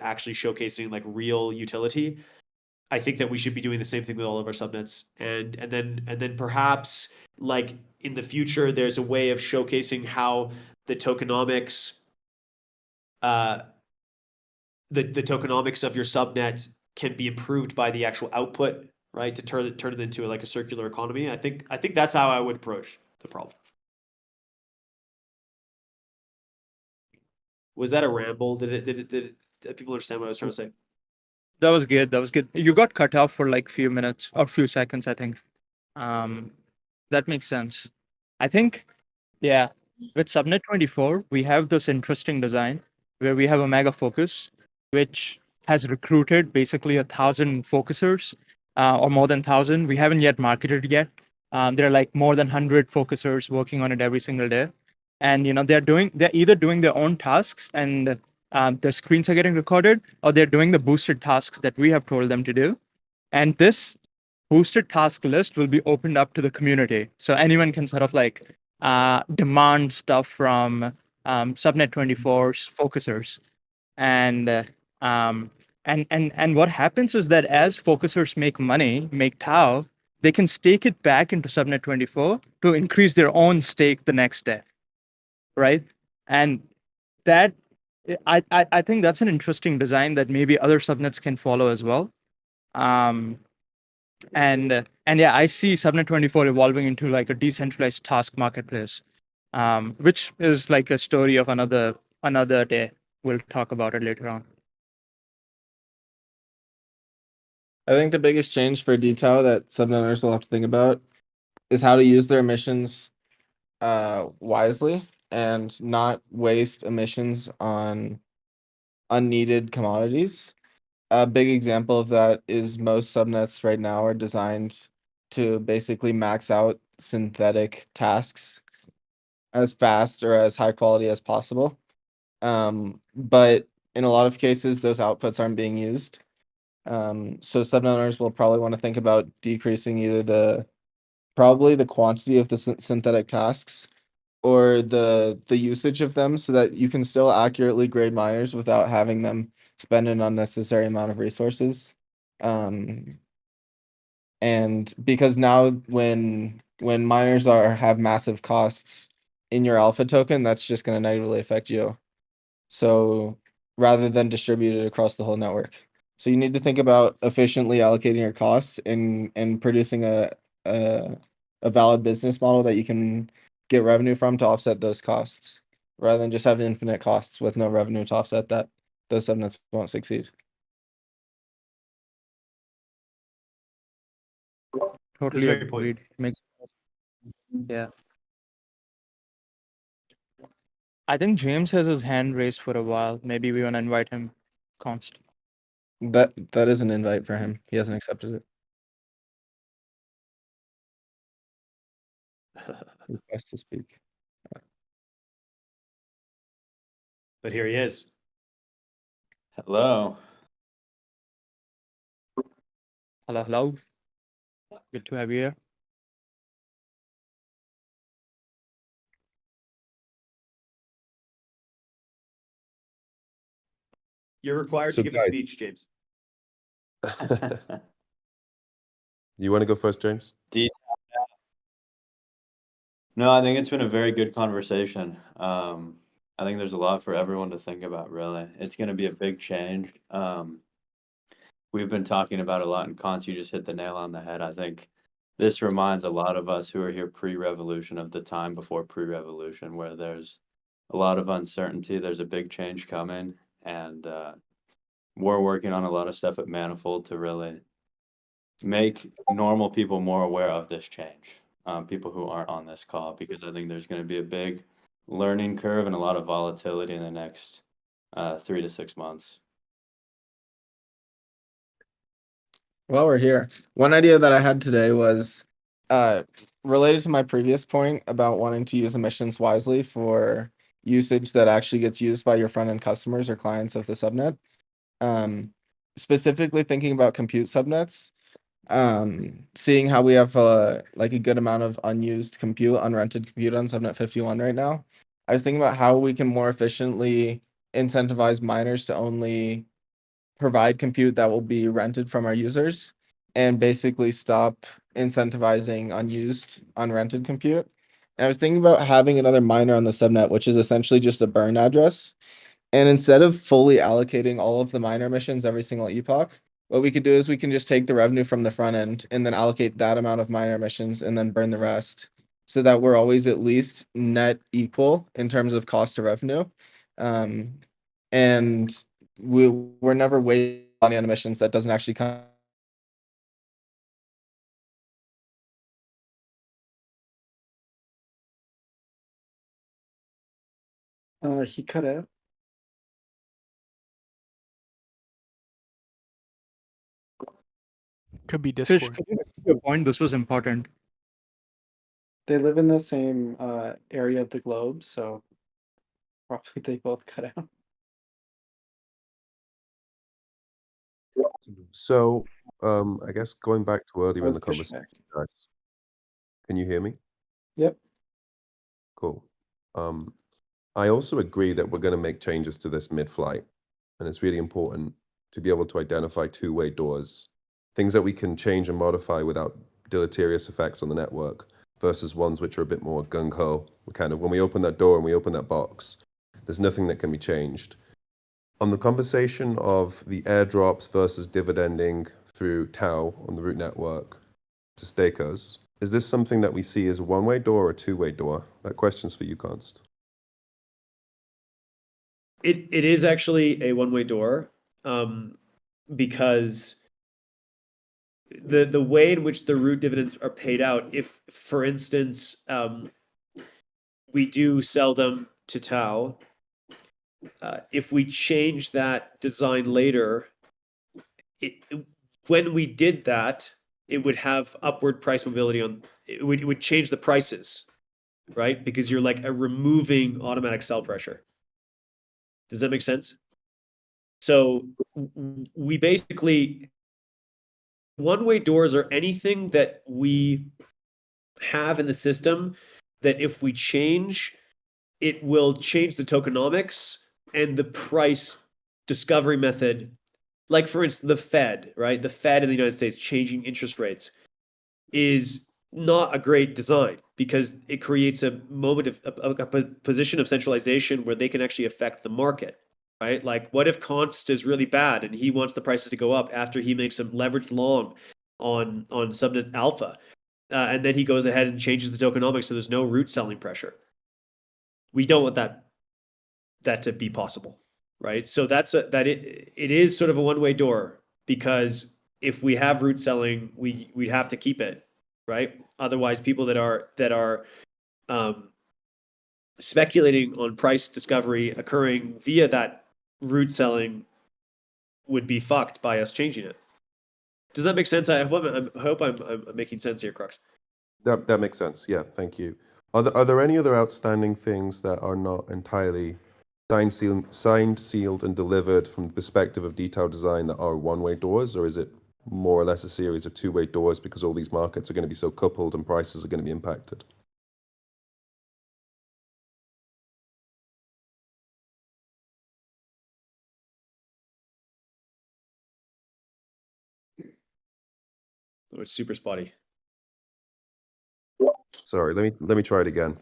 actually showcasing like real utility. I think that we should be doing the same thing with all of our subnets, and then perhaps like in the future, there's a way of showcasing how the tokenomics, the tokenomics of your subnet can be improved by the actual output, right? To turn it into like a circular economy. I think that's how I would approach the problem. Was that a ramble? Did people understand what I was trying to say? That was good. That was good. You got cut off for like few minutes or few seconds, I think. That makes sense. I think, yeah, with Subnet 24, we have this interesting design where we have a mega focus, which has recruited basically 1,000 focusers, or more than 1,000. We haven't yet marketed yet. There are like more than 100 focusers working on it every single day. And they're either doing their own tasks and their screens are getting recorded, or they're doing the boosted tasks that we have told them to do. And this boosted task list will be opened up to the community. So anyone can sort of like demand stuff from Subnet 24's focusers. And what happens is that as focusers make money, make tau, they can stake it back into Subnet 24 to increase their own stake the next day, right? And that I think that's an interesting design that maybe other subnets can follow as well. And yeah, I see Subnet 24 evolving into like a decentralized task marketplace, which is like a story of another day. We'll talk about it later on. I think the biggest change for detail that subnet owners will have to think about is how to use their emissions wisely and not waste emissions on unneeded commodities. A big example of that is most subnets right now are designed to basically max out synthetic tasks as fast or as high quality as possible. But in a lot of cases, those outputs aren't being used. So subnet owners will probably want to think about decreasing either probably the quantity of the synthetic tasks or the usage of them so that you can still accurately grade miners without having them spend an unnecessary amount of resources. And because now when miners have massive costs in your alpha token, that's just going to negatively affect you. So rather than distribute it across the whole network. So you need to think about efficiently allocating your costs and producing a valid business model that you can get revenue from to offset those costs, rather than just having infinite costs with no revenue to offset that. Those subnets won't succeed. Totally very point. agreed. Yeah. I think James has his hand raised for a while. Maybe we want to invite him. Const. That is an invite for him. He hasn't accepted it. Request to speak. But here he is. Hello. Hello, hello. Good to have you here. You're required So to give a guys- speech, James. You want to go first, James? No, I think it's been a very good conversation. I think there's a lot for everyone to think about, really. It's going to be a big change. We've been talking about a lot in cons. You just hit the nail on the head. I think this reminds a lot of us who are here pre-revolution of the time before pre-revolution, where there's a lot of uncertainty. There's a big change coming, and we're working on a lot of stuff at Manifold to really make normal people more aware of this change. People who aren't on this call, because I think there's going to be a big learning curve and a lot of volatility in the next 3 to 6 months. While we're here, one idea that I had today was related to my previous point about wanting to use emissions wisely for usage that actually gets used by your front end customers or clients of the subnet. Specifically thinking about compute subnets, seeing how we have like a good amount of unused compute, unrented compute on subnet 51 right now. I was thinking about how we can more efficiently incentivize miners to only provide compute that will be rented from our users and basically stop incentivizing unused, unrented compute. And I was thinking about having another miner on the subnet, which is essentially just a burn address. And instead of fully allocating all of the miner emissions every single epoch, what we could do is we can just take the revenue from the front end and then allocate that amount of miner emissions and then burn the rest so that we're always at least net equal in terms of cost to revenue. And we're never wasting money on emissions that doesn't actually come. He cut out. Could be Fish, Discord. could you repeat your point? This was important. They live in the same area of the globe, so probably they both cut out. So, I guess going back to earlier in the Both push conversation, back. guys, can you hear me? Yep. Cool. I also agree that we're going to make changes to this mid-flight, and it's really important to be able to identify two-way doors, things that we can change and modify without deleterious effects on the network, versus ones which are a bit more gung-ho. We kind of, when we open that door and we open that box, there's nothing that can be changed. On the conversation of the airdrops versus dividending through Tau on the root network to stakers, is this something that we see as a one-way door or a two-way door? That question's for you, Const. It is actually a one-way door, because the way in which the root dividends are paid out, if, for instance, we do sell them to Tau, if we change that design later, when we did that, it would have upward price mobility on. It would change the prices, right? Because you're like removing automatic sell pressure. Does that make sense? So we basically, one-way doors are anything that we have in the system that if we change, it will change the tokenomics and the price discovery method. Like, for instance, the Fed, right? The Fed in the United States changing interest rates is not a great design because it creates a moment of a position of centralization where they can actually affect the market, right? Like, what if Const is really bad and he wants the prices to go up after he makes a leveraged long on Subnet Alpha, and then he goes ahead and changes the tokenomics so there's no root selling pressure. We don't want that to be possible, right? So it is sort of a one-way door, because if we have root selling, we have to keep it, right? Otherwise, people that are speculating on price discovery occurring via that root selling would be fucked by us changing it. Does that make sense? I hope I'm making sense here, Crux. That makes sense. Yeah, thank you. Are there any other outstanding things that are not entirely signed, sealed, and delivered from the perspective of detailed design that are one-way doors, or is it more or less a series of two-way doors because all these markets are going to be so coupled and prices are going to be impacted? Oh, it's super spotty. Sorry, let me try it again.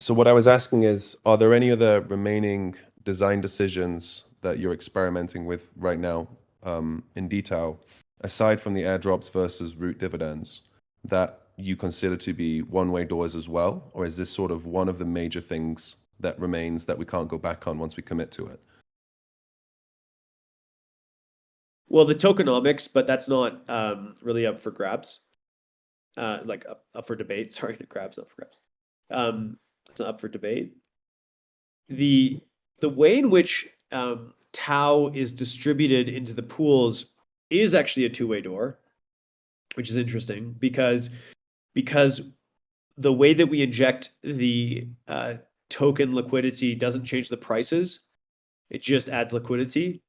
So what I was asking is, are there any other remaining design decisions that you're experimenting with right now in detail, aside from the airdrops versus root dividends, that you consider to be one-way doors as well? Or is this sort of one of the major things that remains that we can't go back on once we commit to it? Well, the tokenomics, but that's not really up for grabs. Like up for debate. Sorry, not grabs, up for grabs. It's not up for debate. The way in which tau is distributed into the pools is actually a two-way door, which is interesting because the way that we inject the token liquidity doesn't change the prices. It just adds liquidity.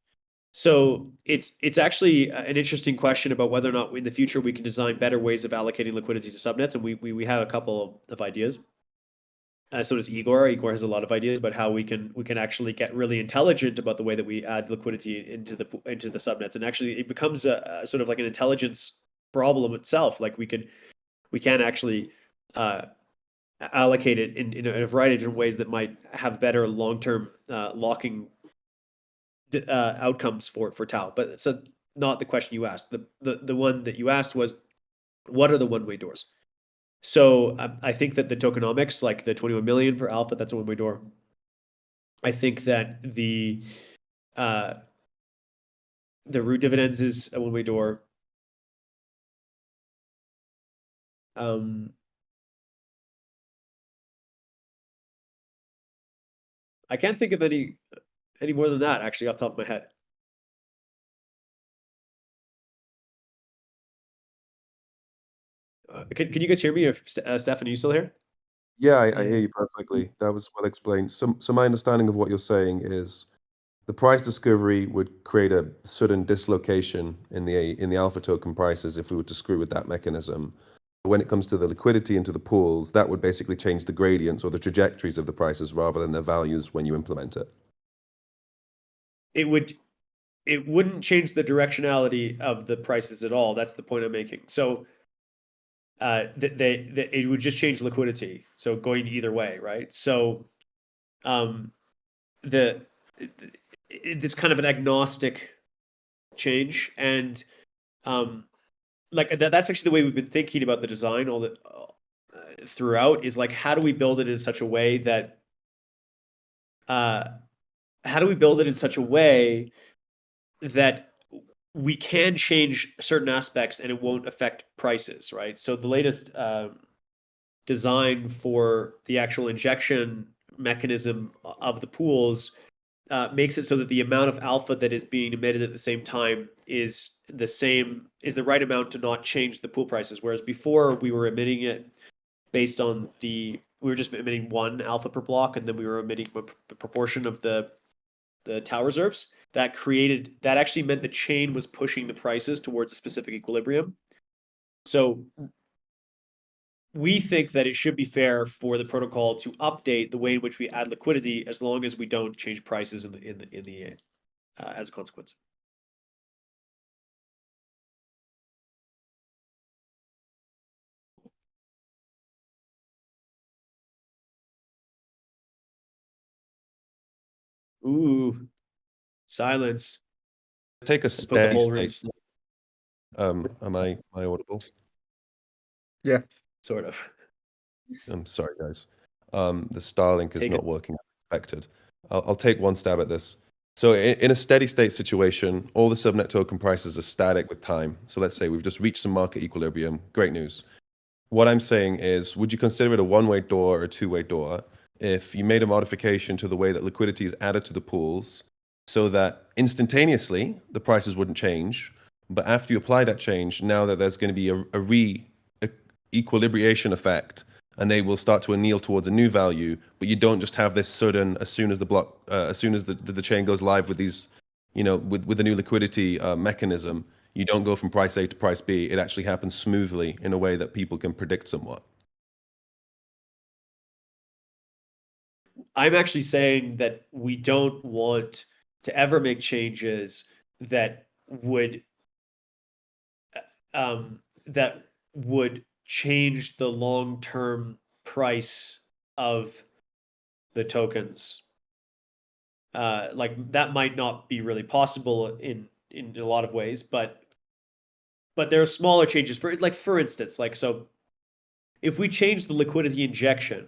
So it's actually an interesting question about whether or not in the future we can design better ways of allocating liquidity to subnets, and we have a couple of ideas. So does Igor. Igor has a lot of ideas about how we can actually get really intelligent about the way that we add liquidity into the subnets, and actually it becomes a sort of like an intelligence problem itself. Like we can actually allocate it in a variety of different ways that might have better long-term locking outcomes for tau. But it's not the question you asked. The one that you asked was, what are the one-way doors? So I think that the tokenomics, like the 21 million for alpha, that's a one-way door. I think that the root dividends is a one-way door. I can't think of any more than that, actually, off the top of my head. Can you guys hear me? If Stefan, are you still here? Yeah, I hear you perfectly. That was well explained. So my understanding of what you're saying is the price discovery would create a sudden dislocation in the alpha token prices if we were to screw with that mechanism. When it comes to the liquidity into the pools, that would basically change the gradients or the trajectories of the prices rather than their values when you implement it. It wouldn't change the directionality of the prices at all. That's the point I'm making. So it would just change liquidity. So going either way, right? So it's kind of an agnostic change, and like that's actually the way we've been thinking about the design all the throughout, is like, how do we build it in such a way that we can change certain aspects and it won't affect prices, right? So the latest design for the actual injection mechanism of the pools makes it so that the amount of alpha that is being emitted at the same time is the right amount to not change the pool prices. Whereas before we were emitting it based on we were just emitting one alpha per block, and then we were emitting a proportion of the tau reserves. That actually meant the chain was pushing the prices towards a specific equilibrium. So we think that it should be fair for the protocol to update the way in which we add liquidity, as long as we don't change prices in the as a consequence. Ooh, silence. Take a Put the steady whole room state. Am I audible? Yeah. sort of. I'm sorry, guys. The Starlink is Take not it. working as expected. I'll take one stab at this. So in a steady state situation, all the subnet token prices are static with time. So let's say we've just reached some market equilibrium. Great news. What I'm saying is, would you consider it a one-way door or a two-way door if you made a modification to the way that liquidity is added to the pools so that instantaneously the prices wouldn't change, but after you apply that change, now that there's going to be a equilibration effect, and they will start to anneal towards a new value, but you don't just have this sudden, as soon as the chain goes live with these, with the new liquidity mechanism, you don't go from price A to price B. It actually happens smoothly in a way that people can predict somewhat. I'm actually saying that we don't want to ever make changes that would change the long-term price of the tokens. Like that might not be really possible in a lot of ways, but but there are smaller changes for instance, so if we change the liquidity injection,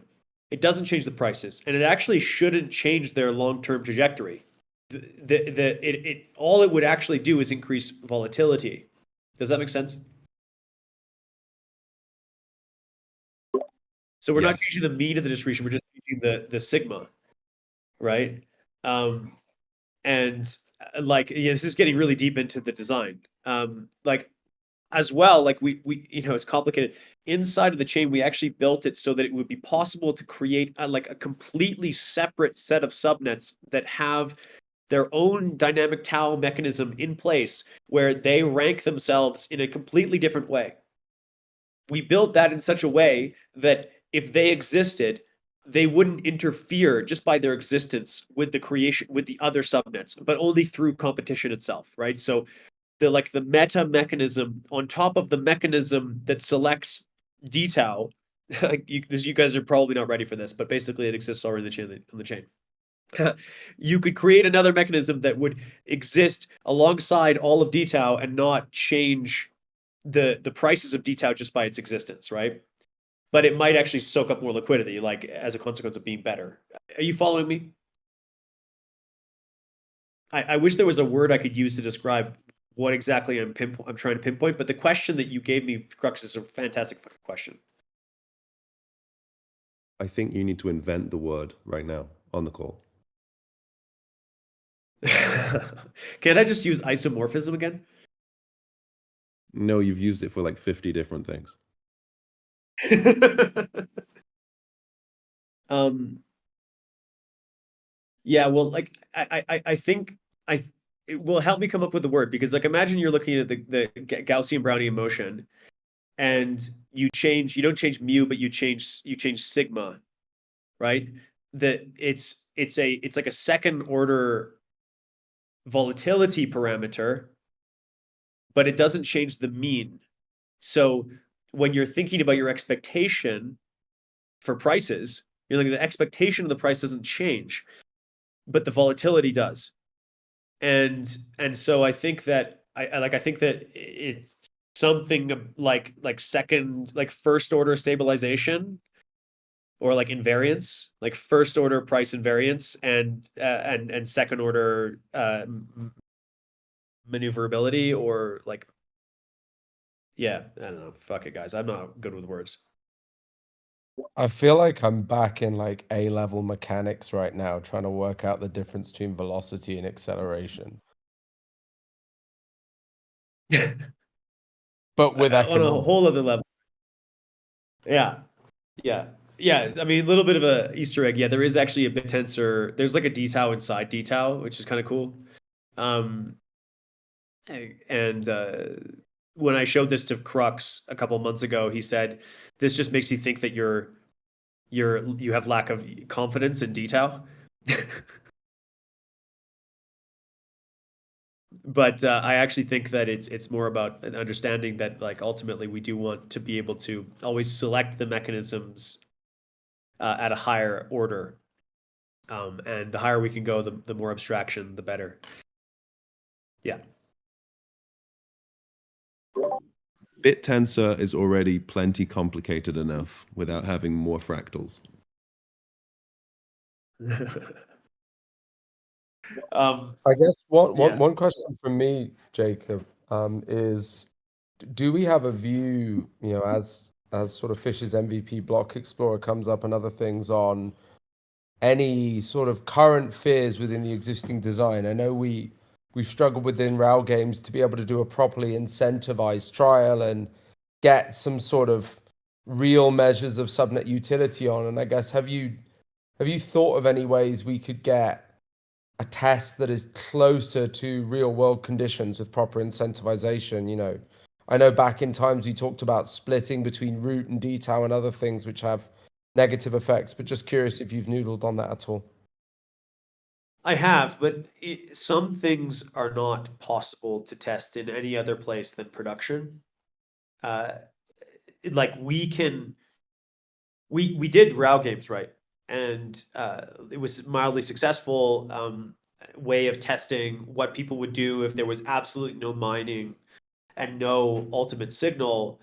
it doesn't change the prices, and it actually shouldn't change their long-term trajectory. All it would actually do is increase volatility. Does that make sense? So we're not Yes. changing the mean of the distribution, we're just changing the sigma, right? And this is getting really deep into the design. As well, we it's complicated. Inside of the chain, we actually built it so that it would be possible to create a completely separate set of subnets that have their own dynamic tau mechanism in place where they rank themselves in a completely different way. We built that in such a way that if they existed, they wouldn't interfere just by their existence with the creation with the other subnets, but only through competition itself, right? So the meta mechanism on top of the mechanism that selects d-tau, you guys are probably not ready for this, but basically it exists already in the chain. You could create another mechanism that would exist alongside all of d-tau and not change the prices of d-tau just by its existence, right? But it might actually soak up more liquidity, as a consequence of being better. Are you following me? I wish there was a word I could use to describe what exactly I'm trying to pinpoint, but the question that you gave me, Crux, is a fantastic fucking question. I think you need to invent the word right now on the call. Can't I just use isomorphism again? No, you've used it for like 50 different things. Yeah, well, I think it will help me come up with the word, because imagine you're looking at the Gaussian Brownian motion, and you don't change mu, but you change sigma, right? That it's like a second order volatility parameter, but it doesn't change the mean. So when you're thinking about your expectation for prices, you're looking at the expectation of the price doesn't change, but the volatility does. And so I think that I think that it's something like first order stabilization, or invariance, first order price invariance, and second order maneuverability, or yeah, I don't know. Fuck it, guys. I'm not good with words. I feel like I'm back in A-level mechanics right now, trying to work out the difference between velocity and acceleration. But with on a economics. whole other level. Yeah. I mean, a little bit of a Easter egg. Yeah, there is actually a bit tensor. There's a d-tau inside d-tau, which is kind of cool. And when I showed this to Crux a couple months ago, he said, "This just makes you think that you have lack of confidence in d-tau." But I actually think that it's more about an understanding that ultimately we do want to be able to always select the mechanisms at a higher order, and the higher we can go, the more abstraction, the better. Yeah. BitTensor is already plenty complicated enough without having more fractals. I guess Yeah. one question from me, Jacob, is do we have a view, as sort of Fish's MVP Block Explorer comes up and other things, on any sort of current fears within the existing design? I know we've struggled within RAL games to be able to do a properly incentivized trial and get some sort of real measures of subnet utility on. And I guess have you thought of any ways we could get a test that is closer to real world conditions with proper incentivization? I know back in times we talked about splitting between root and d-tau and other things which have negative effects, but just curious if you've noodled on that at all. I have, but some things are not possible to test in any other place than production. We did RAL games, right? And it was mildly successful way of testing what people would do if there was absolutely no mining and no ultimate signal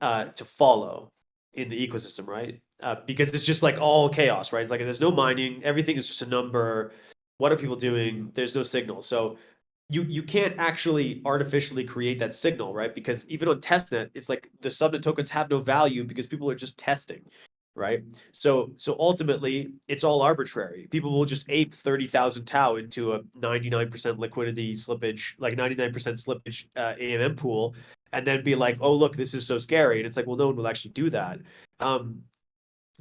to follow in the ecosystem, right? Because it's just like all chaos, right? It's like there's no mining, everything is just a number. What are people doing? There's no signal. So you can't actually artificially create that signal, right? Because even on testnet, it's like the subnet tokens have no value because people are just testing, right? So ultimately, it's all arbitrary. People will just ape 30,000 tau into a 99% liquidity slippage, like 99% slippage AMM pool, and then be like, oh look, this is so scary. And it's like, well, no one will actually do that.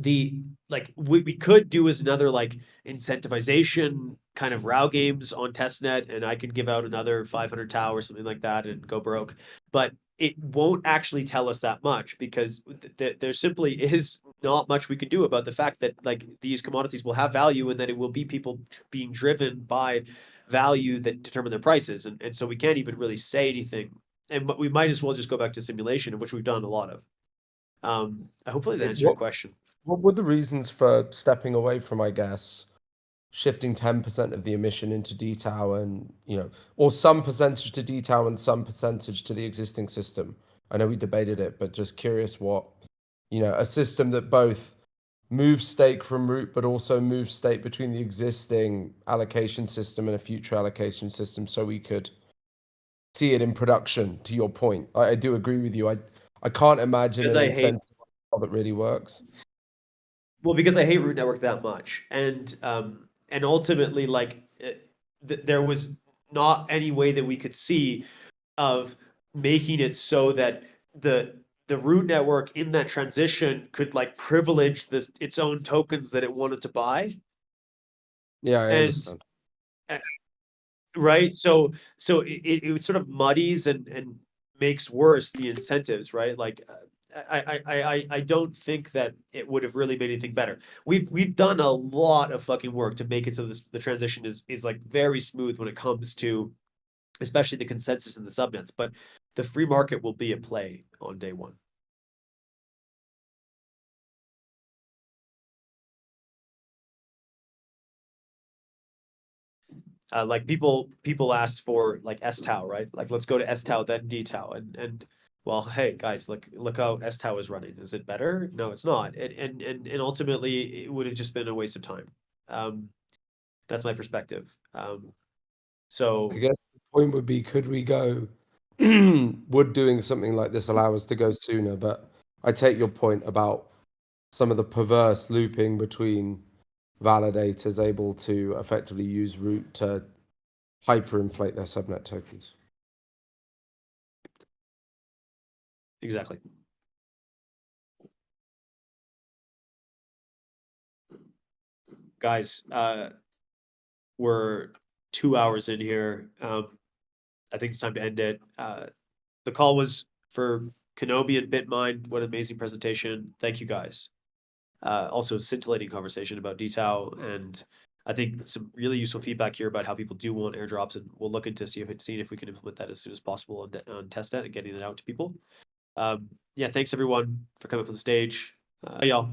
We could do is another like incentivization kind of row games on testnet, and I could give out another 500 tau or something like that and go broke, but it won't actually tell us that much because there simply is not much we could do about the fact that like these commodities will have value and that it will be people being driven by value that determine their prices, and so we can't even really say anything, and we might as well just go back to simulation, which we've done a lot of. Hopefully that answered your question. What were the reasons for stepping away from, I guess, shifting 10% of the emission into DTAO and, or some percentage to DTAO and some percentage to the existing system? I know we debated it, but just curious what, a system that both moves stake from root, but also moves state between the existing allocation system and a future allocation system so we could see it in production, to your point. I do agree with you. I can't imagine an incentive that really works. Well, because I hate root network that much, and ultimately, like there was not any way that we could see of making it so that the root network in that transition could like privilege its own tokens that it wanted to buy. Yeah, I understand. Right, so it sort of muddies and makes worse the incentives, right? Like I don't think that it would have really made anything better. We've done a lot of fucking work to make it so the transition is like very smooth when it comes to especially the consensus and the subnets, but the free market will be at play on day one. Like people asked for like S-Tau, right? Like let's go to S-Tau then D-Tau, and well, hey guys, look how S-Tau is running. Is it better? No, it's not. And ultimately, it would have just been a waste of time. That's my perspective. So I guess the point would be, could we go? Would doing something like this allow us to go sooner? But I take your point about some of the perverse looping between validators able to effectively use root to hyperinflate their subnet tokens. exactly. Guys, we're 2 hours in here. I think it's time to end it. The call was for Kenobi and BitMind. What an amazing presentation. Thank you guys. Also scintillating conversation about DTAO, and I think some really useful feedback here about how people do want airdrops, and we'll look into seeing if we can implement that as soon as possible on testnet and getting it out to people. Yeah, thanks everyone for coming up on the stage. Y'all.